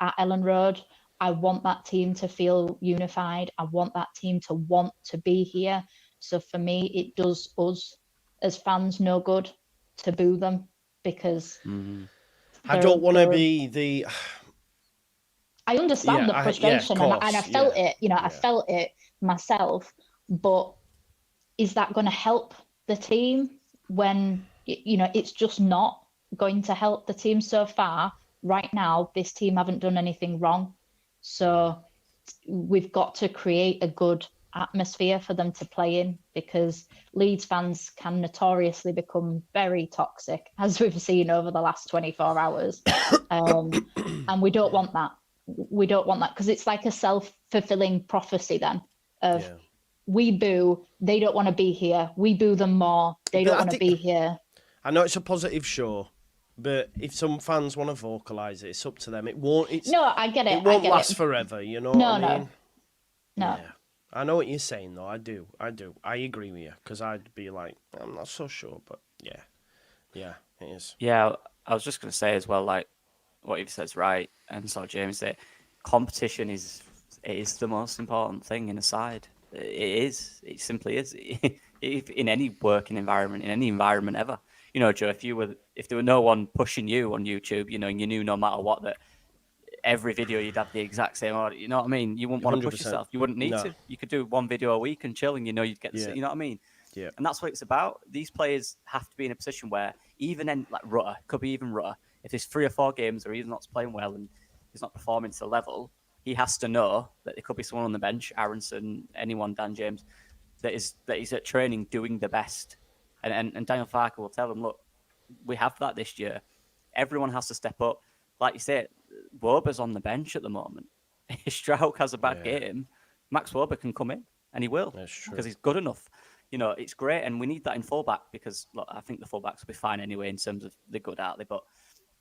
at Ellen Road. I want that team to feel unified. I want that team to want to be here. So for me, it does us as fans no good to boo them, because I don't want to be the... I understand the frustration, and I felt it, I felt it myself, but is that going to help the team when, it's just not going to help the team so far? Right now, this team haven't done anything wrong. So we've got to create a good atmosphere for them to play in, because Leeds fans can notoriously become very toxic, as we've seen over the last 24 hours. And we don't want that. We don't want that, because it's like a self-fulfilling prophecy then of we boo, they don't want to be here. We boo them more, they don't want to be here. I know it's a positive show, but if some fans want to vocalise it, it's up to them. It won't. No, I get it. It won't last forever. You know what I mean? No. Yeah. I know what you're saying, though. I do. I agree with you, because I'd be like, I'm not so sure, but yeah, it is. Yeah, I was just going to say as well, like what Eve says, right, and so James said, competition is the most important thing in a side. It is. It simply is. In any working environment, in any environment ever. You know, Joe, if there were no one pushing you on YouTube, you know, and you knew no matter what that every video you'd have the exact same order, you know what I mean? You wouldn't want to push yourself. You wouldn't need to. You could do one video a week and chill, and you know you'd get the you know what I mean? Yeah. And that's what it's about. These players have to be in a position where even in like Rutter, could be even Rutter, if there's 3 or 4 games where he's not playing well and he's not performing to the level, he has to know that there could be someone on the bench, Aronson, anyone, Dan James, that he's at training doing the best. And Daniel Farke will tell them, look, we have that this year. Everyone has to step up. Like you said, Wober's on the bench at the moment. If Strauch has a bad game, Max Wober can come in, and he will, because he's good enough. You know, it's great, and we need that in fullback, because look, I think the fullbacks will be fine anyway in terms of they're good, aren't they? But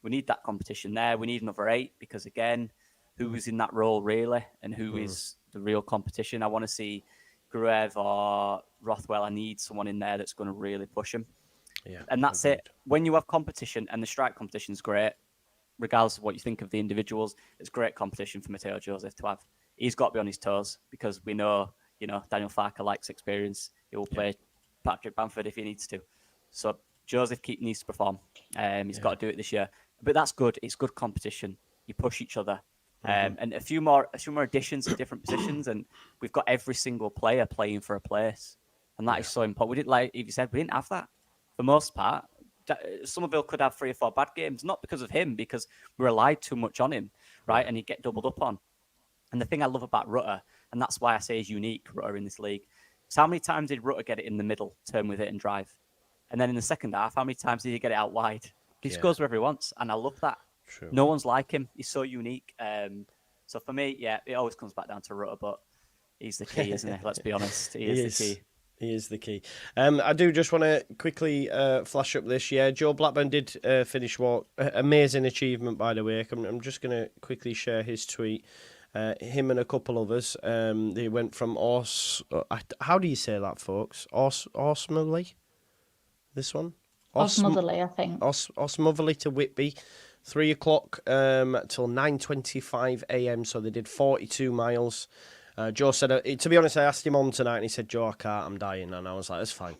we need that competition there. We need another 8, because again, who is in that role really, and who is the real competition? I want to see Gruev or Rothwell. I need someone in there that's going to really push him. Yeah, and that's it. When you have competition, and the strike competition is great, regardless of what you think of the individuals, it's great competition for Mateo Joseph to have. He's got to be on his toes, because we know, you know, Daniel Farke likes experience. He will play Patrick Bamford if he needs to. So Joseph needs to perform. He's got to do it this year. But that's good. It's good competition. You push each other. And a few more additions at different positions, and we've got every single player playing for a place. And that is so important. We didn't, like you said, we didn't have that for the most part. Somerville could have 3 or 4 bad games, not because of him, because we relied too much on him, right? And he'd get doubled up on. And the thing I love about Rutter, and that's why I say he's unique, Rutter, in this league, is how many times did Rutter get it in the middle, turn with it and drive? And then in the second half, how many times did he get it out wide? He just goes wherever he wants, and I love that. True. No one's like him. He's so unique. So for me, it always comes back down to Rutter, but he's the key, isn't he? Let's be honest. He is the key. He is the key. I do just want to quickly flash up this. Yeah, Joe Blackburn did finish what? Amazing achievement, by the way. I'm just going to quickly share his tweet. Him and a couple others. They went from how do you say that, folks? Osmotherly? This one? Osmotherly, I think. Osmotherly to Whitby. 3 o'clock till 9:25 a.m. So they did 42 miles. Joe said, to be honest, I asked him on tonight and he said, Joe, I can't, I'm dying. And I was like, that's fine.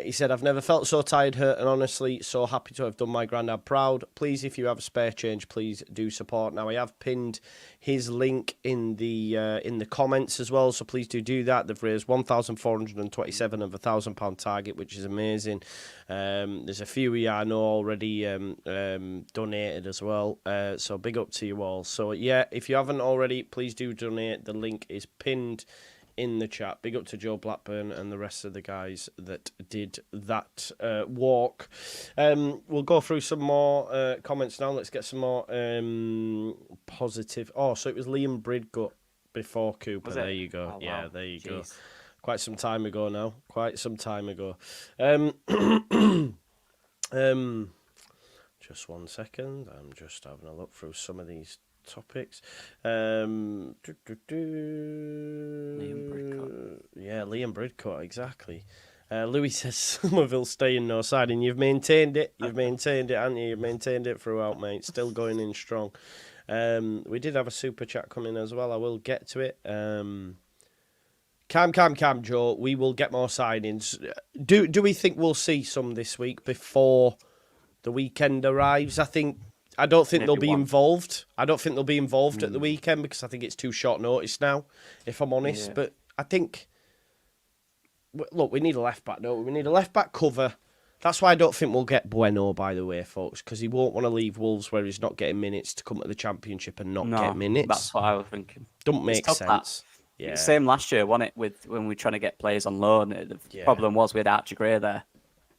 He said, I've never felt so tired, hurt, and honestly so happy to have done my granddad proud. Please, if you have a spare change, please do support. Now, I have pinned his link in the comments as well, so please do that. They've raised 1,427 of £1,000 target, which is amazing. There's a few here I know already donated as well, so big up to you all. So yeah, if you haven't already, please do donate. The link is pinned in the chat. Big up to Joe Blackburn and the rest of the guys that did that walk. We'll go through some more comments now. Let's get some more positive. Oh, so it was Liam Bridgut before Cooper. There you go. Oh, yeah, wow. There you go. Quite some time ago now. Just 1 second. I'm just having a look through some of these topics. Liam Bridcut. Yeah, Liam Bridcut, exactly. Louis says Somerville staying no siding. You've maintained it. Haven't you? You've maintained it throughout, mate. Still going in strong. We did have a super chat coming as well. I will get to it. Cam, Joe. We will get more signings. Do we think we'll see some this week before the weekend arrives? I don't think they'll be involved. I don't think they'll be involved at the weekend because I think it's too short notice now, if I'm honest. Yeah. But I think, look, we need a left back, don't we? We need a left back cover. That's why I don't think we'll get Bueno, by the way, folks, because he won't want to leave Wolves where he's not getting minutes to come to the Championship and not get minutes. That's what I was thinking. Don't make sense. Yeah. Same last year, wasn't it? With when we were trying to get players on loan, the problem was we had Archie Gray there.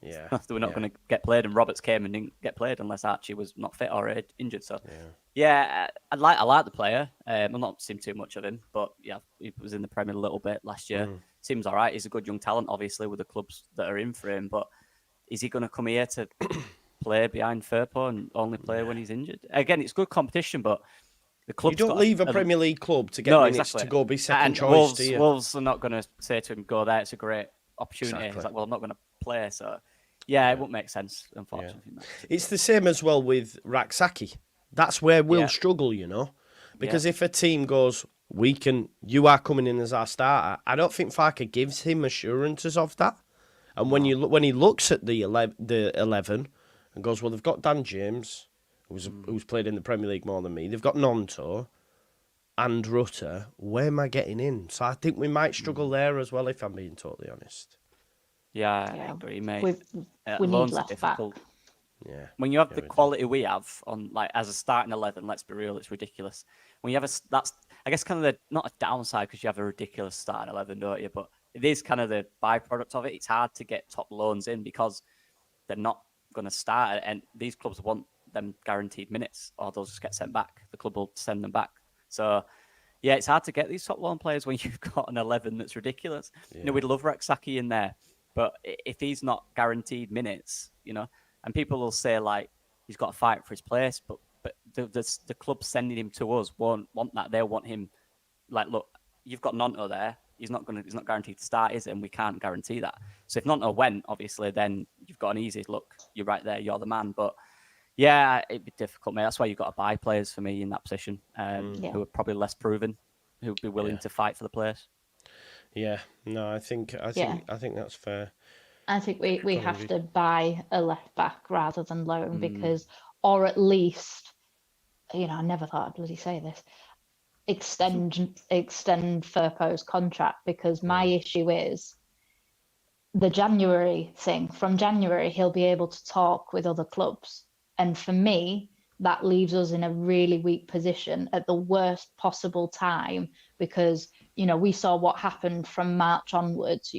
Yeah. So we're not going to get played, and Roberts came and didn't get played unless Archie was not fit or injured. So I like the player. I've not seen too much of him, but yeah, he was in the Premier a little bit last year. Seems all right. He's a good young talent, obviously, with the clubs that are in for him. But is he going to come here to play behind Firpo and only play when he's injured? Again, it's good competition, but the club. You don't leave a Premier League club to get minutes to go be second choice, do you? Wolves are not going to say to him, "Go there." It's a great opportunity. Exactly. He's like, "Well, I'm not going to play." So, it won't make sense, unfortunately. Yeah. It's the same as well with Raksaki. That's where we'll struggle, because if a team goes, you are coming in as our starter. I don't think Farke gives him assurances of that. And when he looks at the 11 and goes, well, they've got Dan James, who's played in the Premier League more than me. They've got Gnonto and Rutter. Where am I getting in? So I think we might struggle there as well, if I'm being totally honest. Yeah, I agree, mate. We need left back. Yeah. When you have the quality we have on, like, as a starting 11, let's be real, it's ridiculous. When you have that's, I guess, kind of not a downside because you have a ridiculous starting 11, don't you? But it is kind of the byproduct of it. It's hard to get top loans in because they're not going to start, and these clubs want them guaranteed minutes, or they'll just get sent back. The club will send them back. So, yeah, it's hard to get these top loan players when you've got an 11 that's ridiculous. Yeah. We'd love Raksaki in there, but if he's not guaranteed minutes, and people will say, like, he's got to fight for his place, but the club sending him to us won't want that. They'll want him, like, look, you've got Gnonto there. He's not guaranteed to start, is it? And we can't guarantee that. So if Gnonto went, obviously, then you've got an easy look. You're right there. You're the man. But yeah, it'd be difficult, mate. That's why you've got to buy players for me in that position, who are probably less proven, who'd be willing to fight for the place. Yeah, no, I think that's fair. I think we have to buy a left back rather than loan because, or at least, I never thought I'd bloody say this, extend Firpo's contract, because my issue is the January thing. From January, he'll be able to talk with other clubs. And for me, that leaves us in a really weak position at the worst possible time because, we saw what happened from March onwards,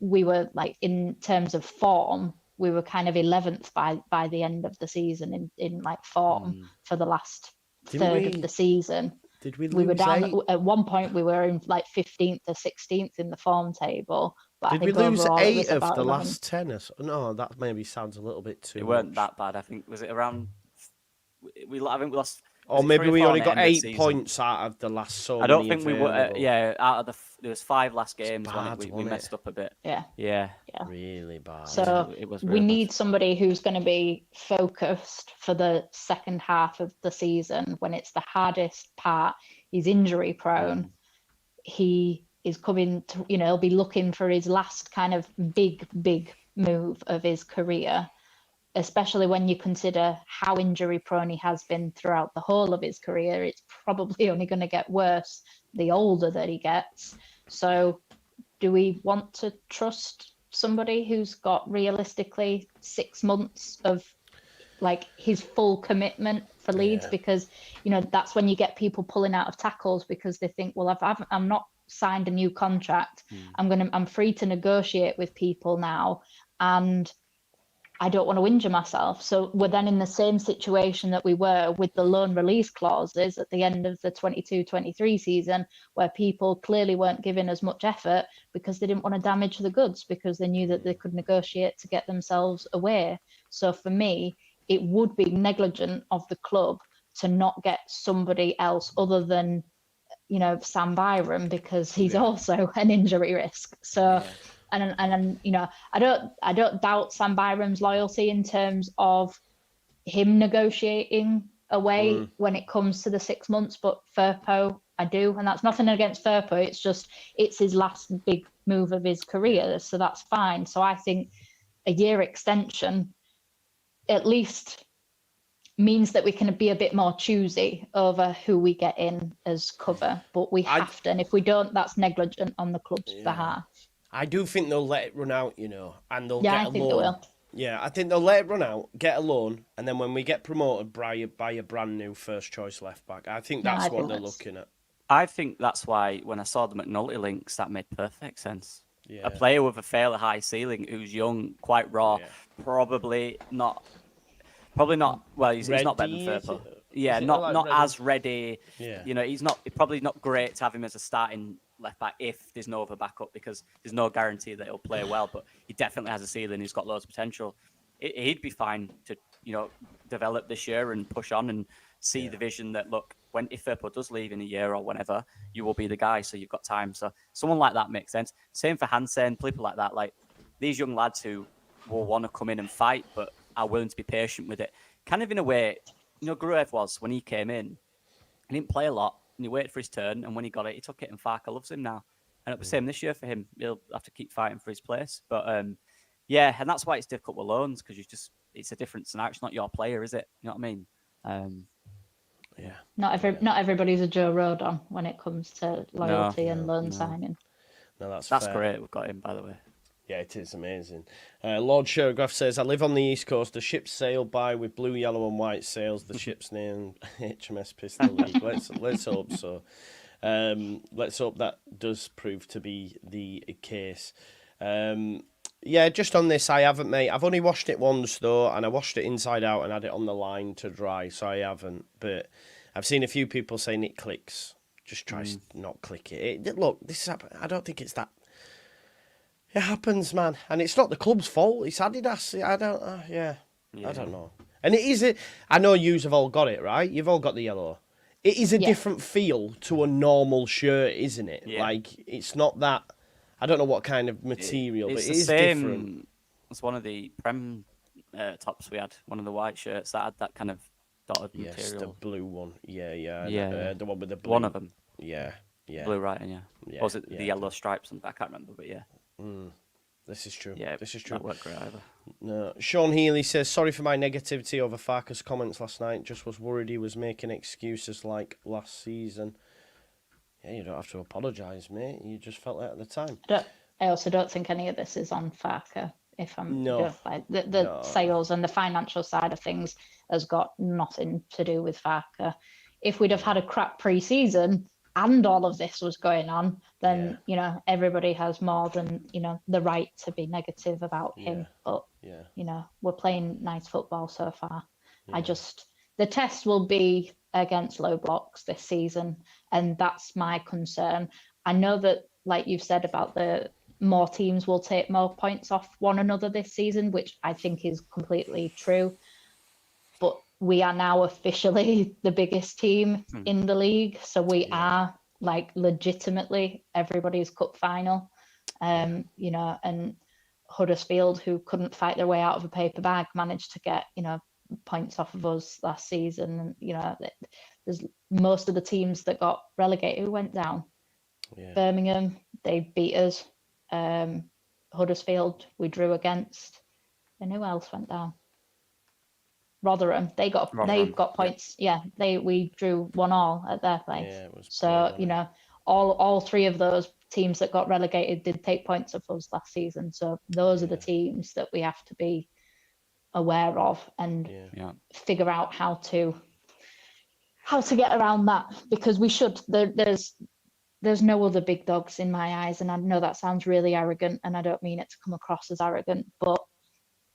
we were like, in terms of form, we were kind of 11th by the end of the season in like form for the last third of the season. Did we lose? We were down 8? At one point. We were in like 15th or 16th in the form table. But Did we lose 8 of the last 10? No, that maybe sounds a little bit too. It weren't that bad. I think was it around. I think we lost. Or maybe we only got 8 points out of the last. I don't think we were. Out of there was 5 last games. We messed up a bit. Yeah. Really bad. So it was. We need somebody who's going to be focused for the second half of the season when it's the hardest part. He's injury prone. He is coming to. He'll be looking for his last kind of big move of his career. Especially when you consider how injury prone he has been throughout the whole of his career. It's probably only going to get worse the older that he gets. So do we want to trust somebody who's got realistically 6 months of like his full commitment for Leeds? Because, that's when you get people pulling out of tackles because they think, well, I'm not signed a new contract. I'm free to negotiate with people now. And I don't want to injure myself. So we're then in the same situation that we were with the loan release clauses at the end of the 22-23 season, where people clearly weren't giving as much effort because they didn't want to damage the goods because they knew that they could negotiate to get themselves away. So for me, it would be negligent of the club to not get somebody else other than, Sam Byram, because he's also an injury risk. So. And I don't doubt Sam Byram's loyalty in terms of him negotiating away when it comes to the 6 months, but Firpo, I do, and that's nothing against Firpo. It's his last big move of his career, so that's fine. So I think a year extension at least means that we can be a bit more choosy over who we get in as cover, but we have to, and if we don't, that's negligent on the club's behalf. I do think they'll let it run out, and they'll get a loan. I think they will. Yeah, I think they'll let it run out, get a loan, and then when we get promoted, buy a brand new first choice left back. I think that's what they're looking at. I think that's why when I saw the McNulty links, that made perfect sense. Yeah. A player with a fairly high ceiling who's young, quite raw, probably not. Well, he's not better than Firpo. Yeah, not as ready. Yeah. You know, he's probably not great to have him as a starting left back if there's no other backup, because there's no guarantee that he'll play well. But he definitely has a ceiling. He's got loads of potential. He'd be fine to develop this year and push on and see the vision that, look, if Firpo does leave in a year or whenever, you will be the guy. So you've got time. So someone like that makes sense. Same for Hansen, people like that. Like these young lads who will want to come in and fight, but are willing to be patient with it. Kind of in a way, Gruev was when he came in. He didn't play a lot, and he waited for his turn, and when he got it, he took it, and Farke loves him now. And it'll be the same this year for him. He'll have to keep fighting for his place. But, yeah, and that's why it's difficult with loans, because it's a different scenario. It's not your player, is it? You know what I mean? Yeah. Not everybody's a Joe Rodon when it comes to loyalty and loan signing. No, that's great. We've got him, by the way. Yeah, it is amazing. Lord Shergraph says, I live on the East Coast. The ship sailed by with blue, yellow and white sails. The ship's named HMS Pistol League. Let's hope so. Let's hope that does prove to be the case. Yeah, just on this, I haven't, mate. I've only watched it once, though, and I watched it inside out and had it on the line to dry, so I haven't. But I've seen a few people saying it clicks. Just try to not click it. Look, I don't think it's that. It happens, man, and it's not the club's fault. It's Adidas. I don't know. And it is. I know yous have all got it, right? You've all got the yellow. It is a different feel to a normal shirt, isn't it? Yeah. Like it's not that. I don't know what kind of material, but it is same, different. It's one of the Prem tops we had. One of the white shirts that had that kind of dotted material. Yes, the blue one. Yeah. The one with the blue. One of them. Yeah. Blue writing, yeah. Or was it the yellow stripes on the back? I can't remember, but yeah. This is true. Yeah, this is true. That worked great either. No. Sean Healy says, sorry for my negativity over Farke's comments last night. Just was worried he was making excuses like last season. Yeah, you don't have to apologise, mate. You just felt that at the time. I also don't think any of this is on Farke. If I'm like the sales and the financial side of things has got nothing to do with Farke. If we'd have had a crap pre-season and all of this was going on, then everybody has more than the right to be negative about him. But we're playing nice football so far. The test will be against low blocks this season, and that's my concern. I know that, like you've said about the more teams will take more points off one another this season, which I think is completely true. But we are now officially the biggest team in the league. So we are like legitimately everybody's cup final, and Huddersfield, who couldn't fight their way out of a paper bag, managed to get, points off of us last season. And, there's most of the teams that got relegated who went down. Yeah. Birmingham, they beat us. Huddersfield, we drew against. And who else went down? Rotherham, they've got points. Yeah, we drew 1-1 at their place. Yeah, it was so all three of those teams that got relegated did take points off us last season. So those are the teams that we have to be aware of and figure out how to get around that, because we should. There's no other big dogs in my eyes, and I know that sounds really arrogant, and I don't mean it to come across as arrogant, but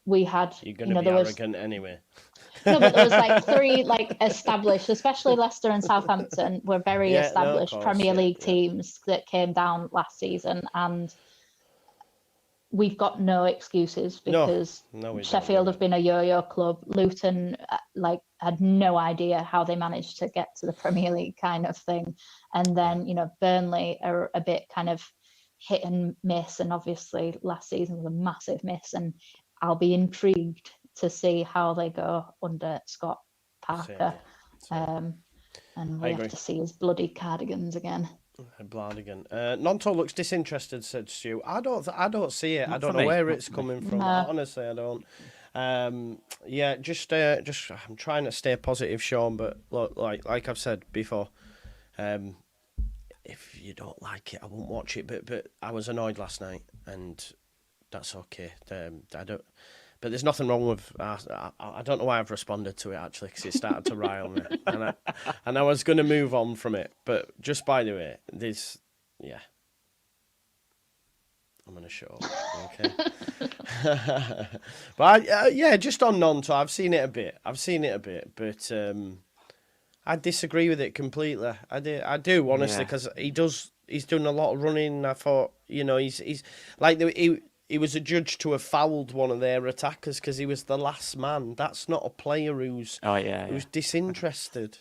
we had. You're going to be arrogant anyway. No, but there was like three established, especially Leicester and Southampton were very established Premier League teams that came down last season, and we've got no excuses because Sheffield have been a yo-yo club. Luton had no idea how they managed to get to the Premier League kind of thing, and then Burnley are a bit kind of hit and miss, and obviously last season was a massive miss, and I'll be intrigued to see how they go under Scott Parker. And we have to see his bloody cardigans again. Blardigan. Gnonto looks disinterested, said Stu. I don't see it. I don't know where it's coming from. Honestly, I don't. Just I'm trying to stay positive, Sean, but look, like I've said before, if you don't like it, I won't watch it. But I was annoyed last night, and that's okay. But there's nothing wrong with. I don't know why I've responded to it actually, because it started to rile me, and I was going to move on from it. But just by the way, I'm going to shut up. Okay. But just on Gnonto, I've seen it a bit, but I disagree with it completely. I do honestly, because he's done a lot of running. I thought, he's like he was adjudged to have fouled one of their attackers because he was the last man. That's not a player who's disinterested.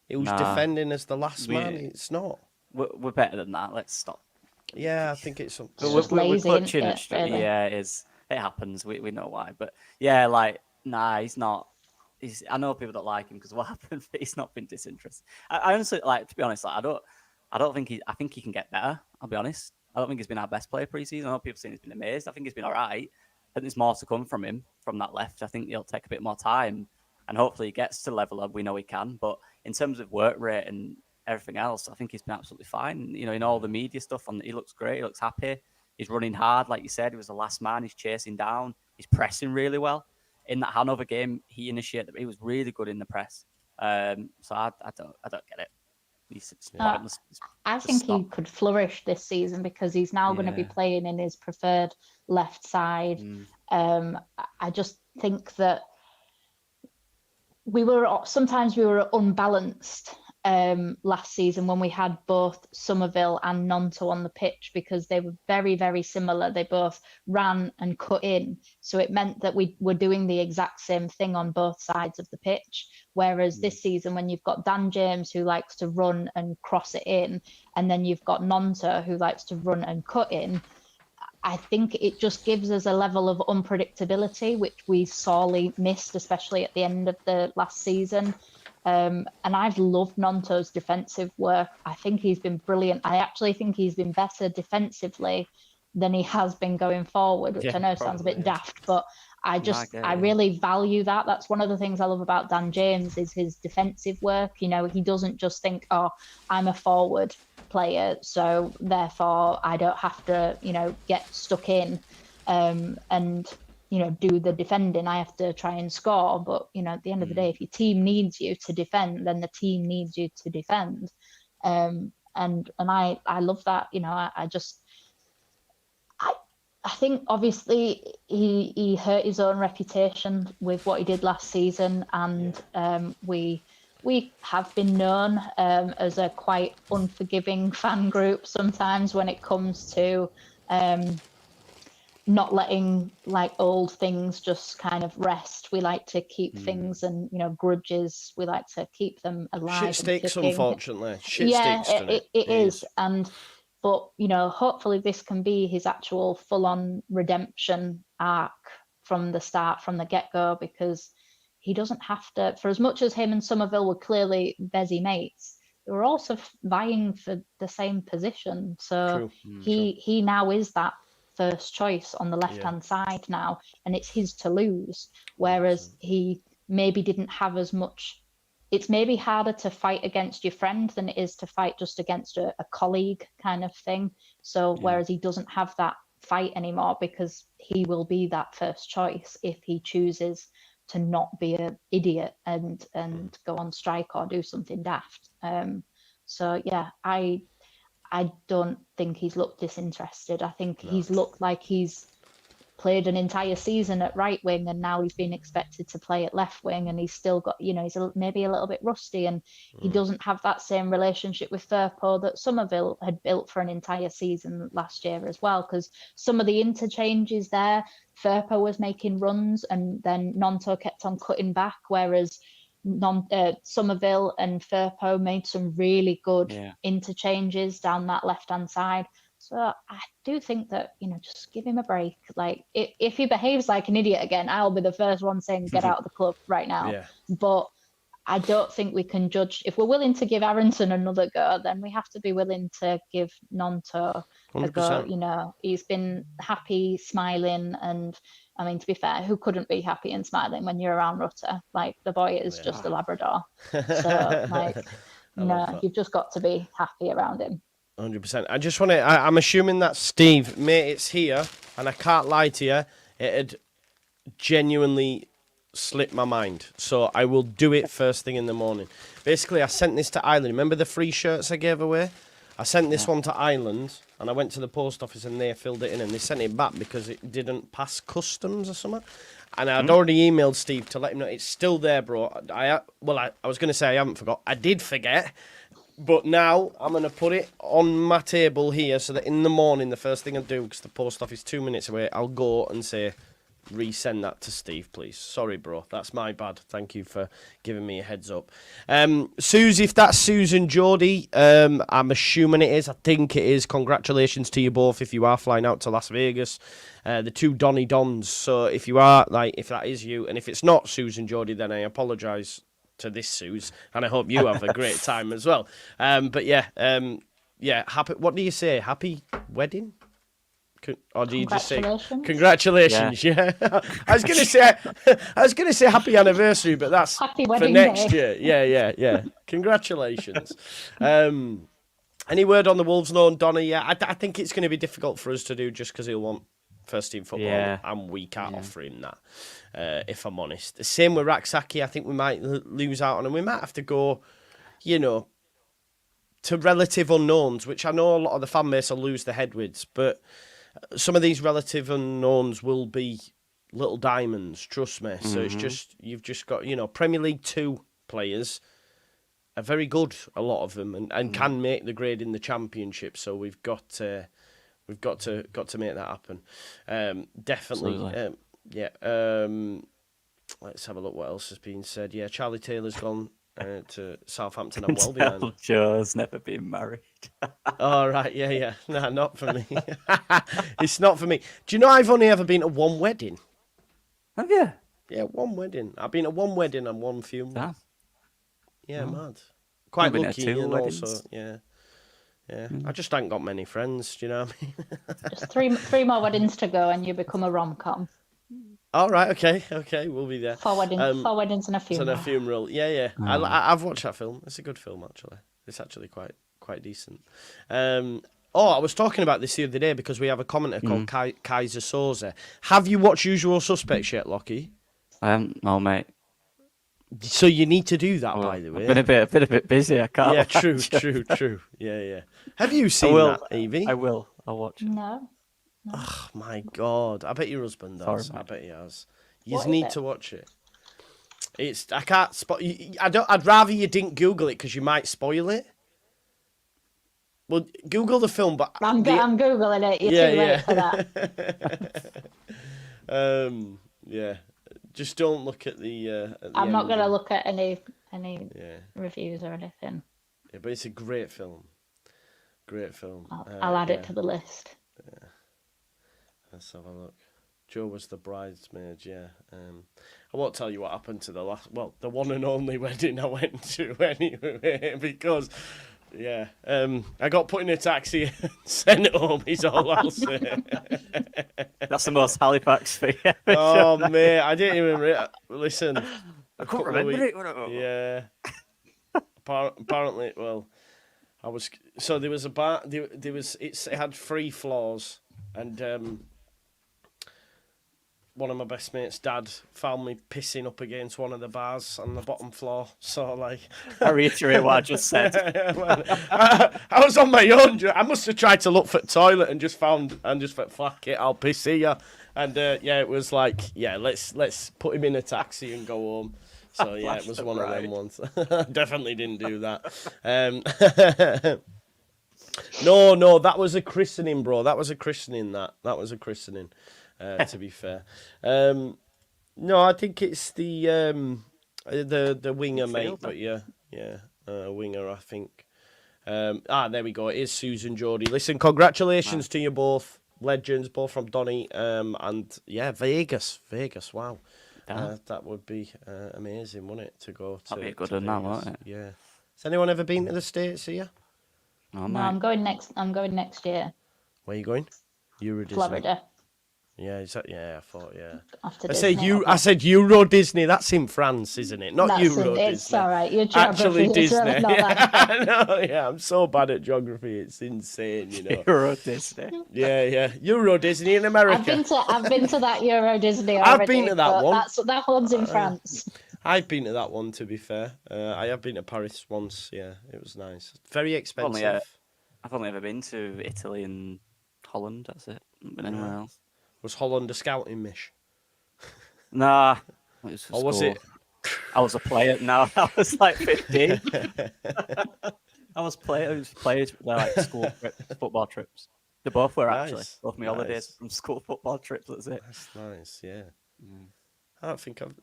He was defending as the last man. It's not. We're better than that. Let's stop. Yeah, I think it's something. We're clutching it, really. Yeah, it happens. We know why. But yeah, he's not. I know people don't like him because what happened, but he's not been disinterested. I honestly, to be honest, I don't think I think he can get better. I'll be honest. I don't think he's been our best player pre-season. I know people saying he's been amazed. I think he's been all right. I think there's more to come from him from that left. I think he'll take a bit more time, and hopefully he gets to level up. We know he can, but in terms of work rate and everything else, I think he's been absolutely fine. In all the media stuff, he looks great. He looks happy. He's running hard, like you said. He was the last man. He's chasing down. He's pressing really well. In that Hanover game, he initiated. He was really good in the press. So I don't get it. I think he could flourish this season because he's now going to be playing in his preferred left side. I just think that we were unbalanced last season when we had both Somerville and Gnonto on the pitch because they were very, very similar. They both ran and cut in. So it meant that we were doing the exact same thing on both sides of the pitch. Whereas this season, when you've got Dan James, who likes to run and cross it in, and then you've got Gnonto, who likes to run and cut in, I think it just gives us a level of unpredictability, which we sorely missed, especially at the end of the last season. And I've loved Gnonto's defensive work. I think he's been brilliant. I actually think he's been better defensively than he has been going forward, which I know sounds a bit daft, but I really value that. That's one of the things I love about Dan James is his defensive work. He doesn't just think, oh, I'm a forward player, so therefore I don't have to, get stuck in and do the defending. I have to try and score. But, at the end of the day, if your team needs you to defend, then the team needs you to defend. And I love that. I think obviously he hurt his own reputation with what he did last season. And we have been known as a quite unforgiving fan group sometimes when it comes to not letting old things just kind of rest. We like to keep things and grudges. We like to keep them alive. Shit sticks, unfortunately. It is. But hopefully this can be his actual full-on redemption arc from the start, from the get-go, because he doesn't have to. For as much as him and Somerville were clearly busy mates, they were also vying for the same position. So he now is that first choice on the left-hand side now, and it's his to lose, whereas he maybe didn't have as much. It's maybe harder to fight against your friend than it is to fight just against a colleague kind of thing. So whereas he doesn't have that fight anymore because he will be that first choice if he chooses to not be an idiot and go on strike or do something daft. I don't think he's looked disinterested. I think he's looked like he's played an entire season at right wing and now he's been expected to play at left wing, and he's still got, he's maybe a little bit rusty, and he doesn't have that same relationship with Firpo that Somerville had built for an entire season last year as well, because some of the interchanges there, Firpo was making runs and then Gnonto kept on cutting back, whereas Somerville and Firpo made some really good interchanges down that left-hand side. So I do think that, just give him a break. If he behaves like an idiot again, I'll be the first one saying get out of the club right now. Yeah. But I don't think we can judge. If we're willing to give Aronson another go, then we have to be willing to give Gnonto a go. He's been happy, smiling, and I mean, to be fair, who couldn't be happy and smiling when you're around Rutter? The boy is just a Labrador. So, you've just got to be happy around him. 100%. I just want to. I'm assuming that Steve, mate, it's here, and I can't lie to you. genuinely slipped my mind. So I will do it first thing in the morning. Basically, I sent this to Ireland. Remember the free shirts I gave away? I sent this one to Ireland, and I went to the post office, and they filled it in, and they sent it back because it didn't pass customs or something. And I'd already emailed Steve to let him know it's still there, bro. I was going to say I haven't forgot. I did forget, but now I'm going to put it on my table here so that in the morning, the first thing I do, because the post office is 2 minutes away, I'll go and say, resend that to Steve, please. Sorry, bro. That's my bad. Thank you for giving me a heads up. Susie, if that's Susan Geordie, I'm assuming it is. I think it is. Congratulations to you both if you are flying out to Las Vegas. The two Donny Dons. So if you are, if that is you, and if it's not Susan Geordie, then I apologise to this Suze, and I hope you have a great time as well. But yeah, happy. What do you say? Happy wedding? Or do you just say congratulations? Yeah. I was gonna say happy anniversary, but that's happy for wedding next day. year. Yeah. Congratulations. Any word on the Wolves loan, Donna? Yeah, I think it's going to be difficult for us to do just because he'll want first team football, and we can't offer him that. If I'm honest, the same with Raksaki. I think we might lose out on him. We might have to go, to relative unknowns, which I know a lot of the fan base will lose their head with, but some of these relative unknowns will be little diamonds, trust me. So it's just, you've just got, Premier League 2 players are very good, a lot of them, and can make the grade in the Championship. So we've got to make that happen. Definitely. Let's have a look what else has been said. Yeah, Charlie Taylor's gone to Southampton. I'm well behind. Joe's never been married. Oh, right, yeah. No, not for me. It's not for me. Do you know I've only ever been to one wedding? Have you? Yeah, one wedding. I've been to one wedding and one funeral. Damn. Yeah, mad. Quite been lucky, to 2 and weddings. Also, yeah. I just ain't got many friends, do you know what I mean? Just three more weddings to go, and you become a rom-com. All right, okay, we'll be there. 4 weddings and a funeral. And a funeral, yeah. I've watched that film. It's a good film, actually. It's actually quite decent. I was talking about this the other day because we have a commenter called Kaiser Soze. Have you watched Usual Suspects yet, Lockie? I haven't, no, mate. So you need to do that, by the way. I've been a bit busy. I can't. Yeah, true. Yeah. Have you seen that, Eevee? I will. I'll watch it. No. Oh my God! I bet your husband does. Sorry, I bet he has. You just need to watch it. I can't I'd rather you didn't Google it because you might spoil it. Well, Google the film, but I'm Googling it. You're too late for that. Yeah. Just don't look at the. I'm not going to look at any reviews or anything. Yeah, but it's a great film. I'll add it to the list. Yeah. Let's have a look. Joe was the bridesmaid, yeah. I won't tell you what happened to the one and only wedding I went to anyway, because, I got put in a taxi and sent home, is all I'll say. That's the most Halifax thing ever. Oh, mate, I didn't even listen. I can't remember it. Yeah. Apparently, well, I was... So there was a bar... It had 3 floors, and... one of my best mates' dad found me pissing up against one of the bars on the bottom floor. So, I reiterate what I just said. I was on my own. I must have tried to look for the toilet and just thought, fuck it, I'll piss here. And, it was let's put him in a taxi and go home. So, it was one of them ones. Definitely didn't do that. No, that was a christening, bro. That was a christening, to be fair. No, I think it's the winger, mate. But winger, I think. There we go. It is Susan Geordie. Listen, congratulations to you both, legends, both from Donny. And Vegas. Wow, that would be amazing, wouldn't it, to go to? That'd be a good one now, wouldn't it? Yeah. Has anyone ever been to the States here? No, I'm going next year. Where are you going? Euro Disney. Florida. Yeah, I thought, yeah. After I Disney, said Euro Disney. That's in France, isn't it? Not Euro Disney. It's all right. Your Actually, geography is Disney. really not that. No, yeah, I'm so bad at geography. It's insane, you know. Euro Disney. Yeah. Euro Disney in America. I've been to that Euro Disney already. I've been to that one. That one's in France. I've been to that one, to be fair. I have been to Paris once. Yeah, it was nice. Very expensive. I've only ever been to Italy and Holland. That's it. Not been anywhere else. Was Holland a scouting mish? Nah. Or was it? I was a player. No, I was like 15. I was players like school trips, football trips. They both were actually. Both my holidays from school football trips. That's it. That's nice. Yeah. I don't think I've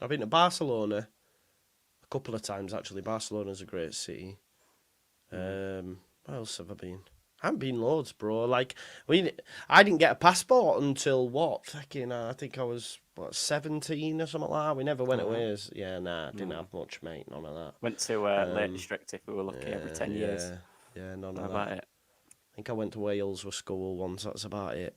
been to Barcelona a couple of times actually. Barcelona's a great city. Where else have I been? I haven't been loads, bro. Like, I didn't get a passport until what? I think I was 17 or something like that. We never went away. I didn't have much, mate. None of that. Went to Lake District if we were lucky every 10 years. Yeah, none of that. About it. I think I went to Wales with school once. That's about it.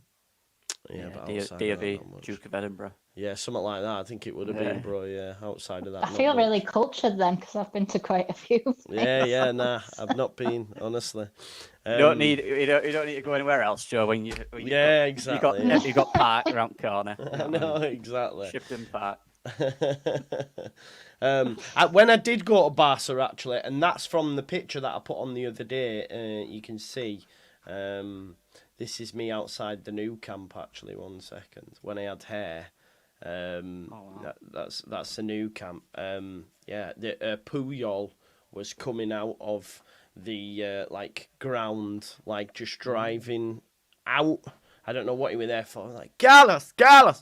Yeah, but outside Eevee, of that, Duke of Edinburgh. Yeah, something like that. I think it would have been, bro. Yeah, outside of that. I feel really cultured then because I've been to quite a few. I've not been, honestly. You don't need to go anywhere else, Joe. When you exactly. You got Park around the corner. No, exactly. Shipton Park. When I did go to Barca, actually, and that's from the picture that I put on the other day, you can see. This is me outside the new camp, actually. 1 second. When I had hair. That's the new camp. The Puyol was coming out of the ground, just driving out. I don't know what he was there for. Like Carlos.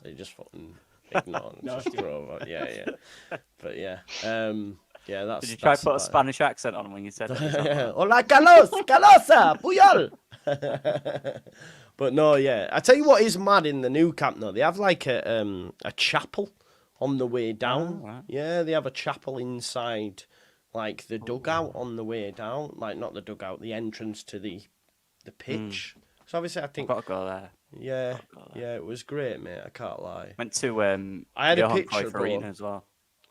He just fucking ignored and just drove out. Yeah. But yeah. That's. Did you try to put a Spanish accent on when you said it? Hola, Carlos, Puyol. But no, yeah. I tell you what is mad in the new camp though. They have like a chapel on the way down. Oh, right. Yeah, they have a chapel inside like the dugout on the way down. Like not the dugout, the entrance to the pitch. So obviously I think I've got to go there. Yeah, it was great, mate. I can't lie. Went to I had a picture, Arena as well.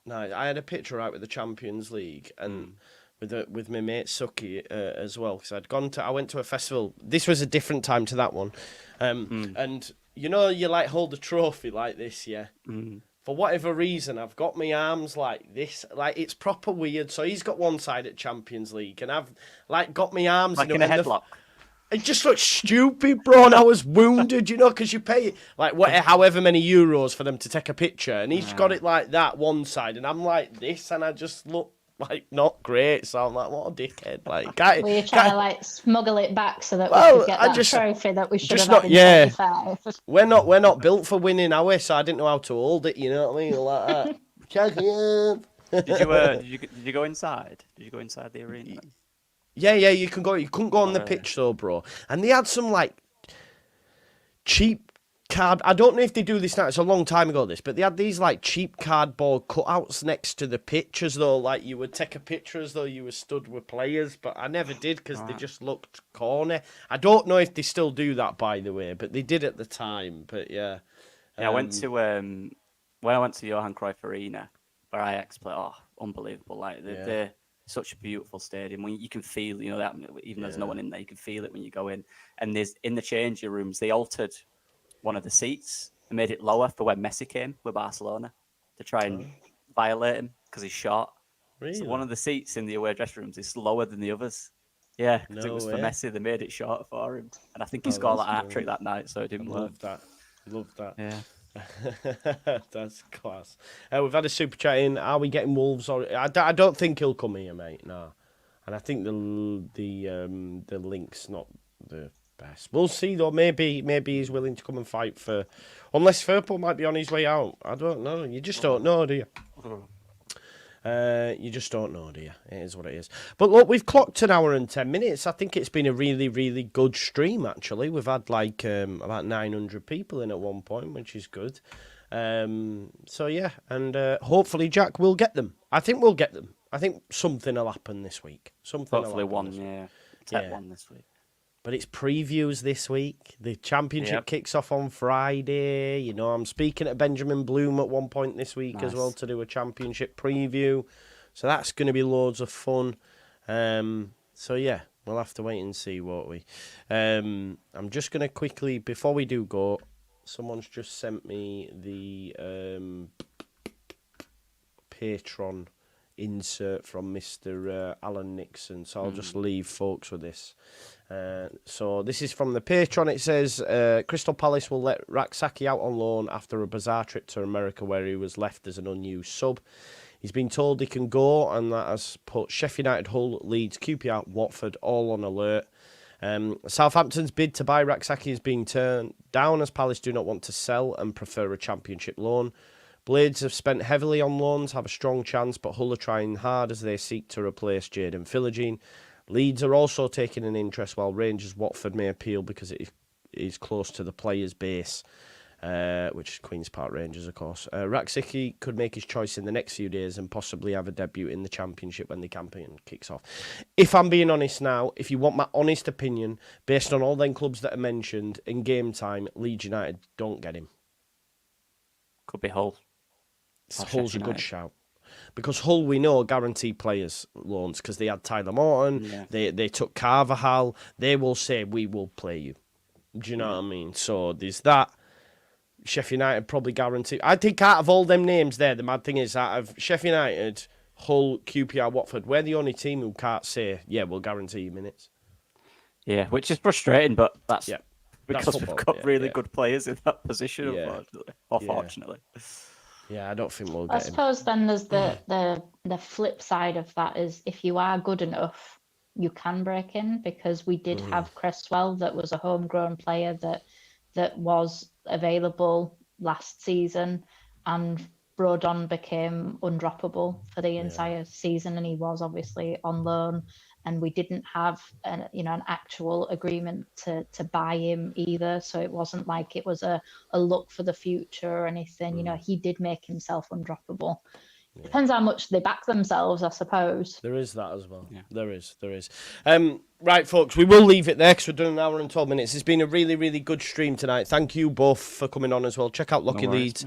No, I had a picture out with the Champions League and with my mate Suki as well because I went to a festival. This was a different time to that one, and you like hold the trophy like this, yeah. For whatever reason, I've got my arms like this, like it's proper weird. So he's got one side at Champions League, and I've got my arms in a headlock. It just looked stupid, bro, and I was wounded, because you pay however many euros for them to take a picture, and he's got it like that one side, and I'm like this, and I just look like not great, so I'm like, what a dickhead! Like, were you trying to smuggle it back so that we could get that trophy that we should have had in 25? We're not built for winning, are we? So I didn't know how to hold it. You know what I mean? Like that. Did you go inside? Did you go inside the arena? Yeah, you can go. You couldn't go on the pitch though, bro. And they had some cheap card. I don't know if they do this now. It's a long time ago, but they had these cheap cardboard cutouts next to the pitch as though you would take a picture as though you were stood with players. But I never did because they just looked corny. I don't know if they still do that, by the way, but they did at the time. But yeah. I went to when I went to Johan Cruyff Arena where Ajax play. Oh, unbelievable! They're such a beautiful stadium. When you can feel, that even though there's no one in there, you can feel it when you go in. And there's in the changing rooms, they altered one of the seats and made it lower for when Messi came with Barcelona to try and violate him because he's short. Really? So one of the seats in the away dressing rooms is lower than the others. Yeah, because it was for Messi. They made it shorter for him, and I think he scored a hat trick that night, so it didn't work. Love that. Yeah. That's class. We've had a super chat in. Are we getting Wolves? I don't think he'll come here, mate. No, and I think the link's not the best. We'll see though. Maybe he's willing to come and fight for. Unless Liverpool might be on his way out. I don't know. You just don't know, do you? You just don't know, do you? It is what it is. But look, we've clocked an hour and 10 minutes. I think it's been a really, really good stream, actually. We've had about 900 people in at one point, which is good. So, yeah, and hopefully Jack will get them. I think we'll get them. I think something will happen this week. Hopefully one, yeah. One this week. But it's previews this week. The championship kicks off on Friday. You know, I'm speaking to Benjamin Bloom at one point this week as well to do a championship preview. So that's going to be loads of fun. So yeah, we'll have to wait and see, won't we? I'm just going to quickly, before we do go, someone's just sent me the Patreon insert from Mr. Alan Nixon. So I'll just leave folks with this. So this is from the Patreon. It says Crystal Palace will let Raksaki out on loan after a bizarre trip to America where he was left as an unused sub. He's been told he can go, and that has put Sheffield United, Hull, Leeds, QPR, Watford all on alert. Southampton's bid to buy Raksaki is being turned down as Palace do not want to sell and prefer a championship loan. Blades have spent heavily on loans, have a strong chance, but Hull are trying hard as they seek to replace Jadon Philogene. Leeds are also taking an interest, while Rangers Watford may appeal because it is close to the players' base, which is Queen's Park Rangers, of course. Raksaki could make his choice in the next few days and possibly have a debut in the Championship when the campaign kicks off. If I'm being honest now, if you want my honest opinion, based on all them clubs that are mentioned, in game time, Leeds United don't get him. Could be Hull. Hull's a good shout. Because Hull, we know, guaranteed players loans because they had Tyler Morton, they took Carvajal. They will say, we will play you. Do you know what I mean? So there's that. Sheffield United probably guarantee. I think out of all them names there, the mad thing is out of Sheffield United, Hull, QPR, Watford, we're the only team who can't say, yeah, we'll guarantee you minutes. Yeah, which is frustrating, but that's because football, we've got really good players in that position, unfortunately. Yeah, I don't think we'll I get him. suppose then there's the flip side of that is if you are good enough, you can break in, because we did have Cresswell that was a homegrown player that was available last season, and Brodon became undroppable for the entire season, and he was obviously on loan, and we didn't have an actual agreement to buy him either, so it wasn't like it was a look for the future or anything. You know, he did make himself undroppable. Depends how much they back themselves, I suppose. There is that as well. Yeah. There is. Right, folks, we will leave it there because we're doing an hour and 12 minutes. It's been a really, really good stream tonight. Thank you both for coming on as well. Check out Lucky Leeds.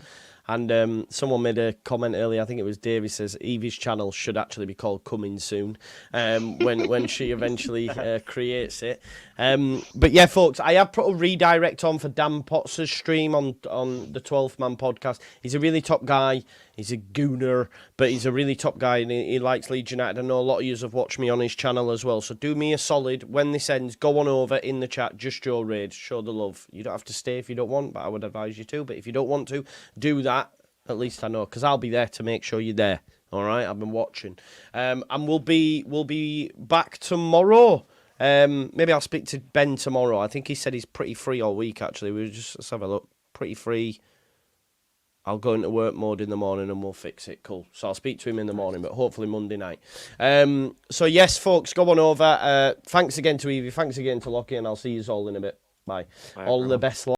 And someone made a comment earlier, I think it was Dave, he says Eevee's channel should actually be called Coming Soon when she eventually creates it. But yeah, folks, I have put a redirect on for Dan Potts' stream on the 12th Man podcast. He's a really top guy. He's a gooner, but he's a really top guy, and he likes Leeds United. I know a lot of you have watched me on his channel as well. So do me a solid. When this ends, go on over in the chat, Just Joe Raid, show the love. You don't have to stay if you don't want, but I would advise you to. But if you don't want to, do that. At least I know, because I'll be there to make sure you're there. All right, I've been watching. And we'll be back tomorrow. Maybe I'll speak to Ben tomorrow. I think he said he's pretty free all week, actually. Let's have a look. Pretty free. I'll go into work mode in the morning and we'll fix it. Cool. So I'll speak to him in the morning, but hopefully Monday night. So yes, folks, go on over. Thanks again to Eevee. Thanks again to Lockie, and I'll see you all in a bit. Bye. All the best.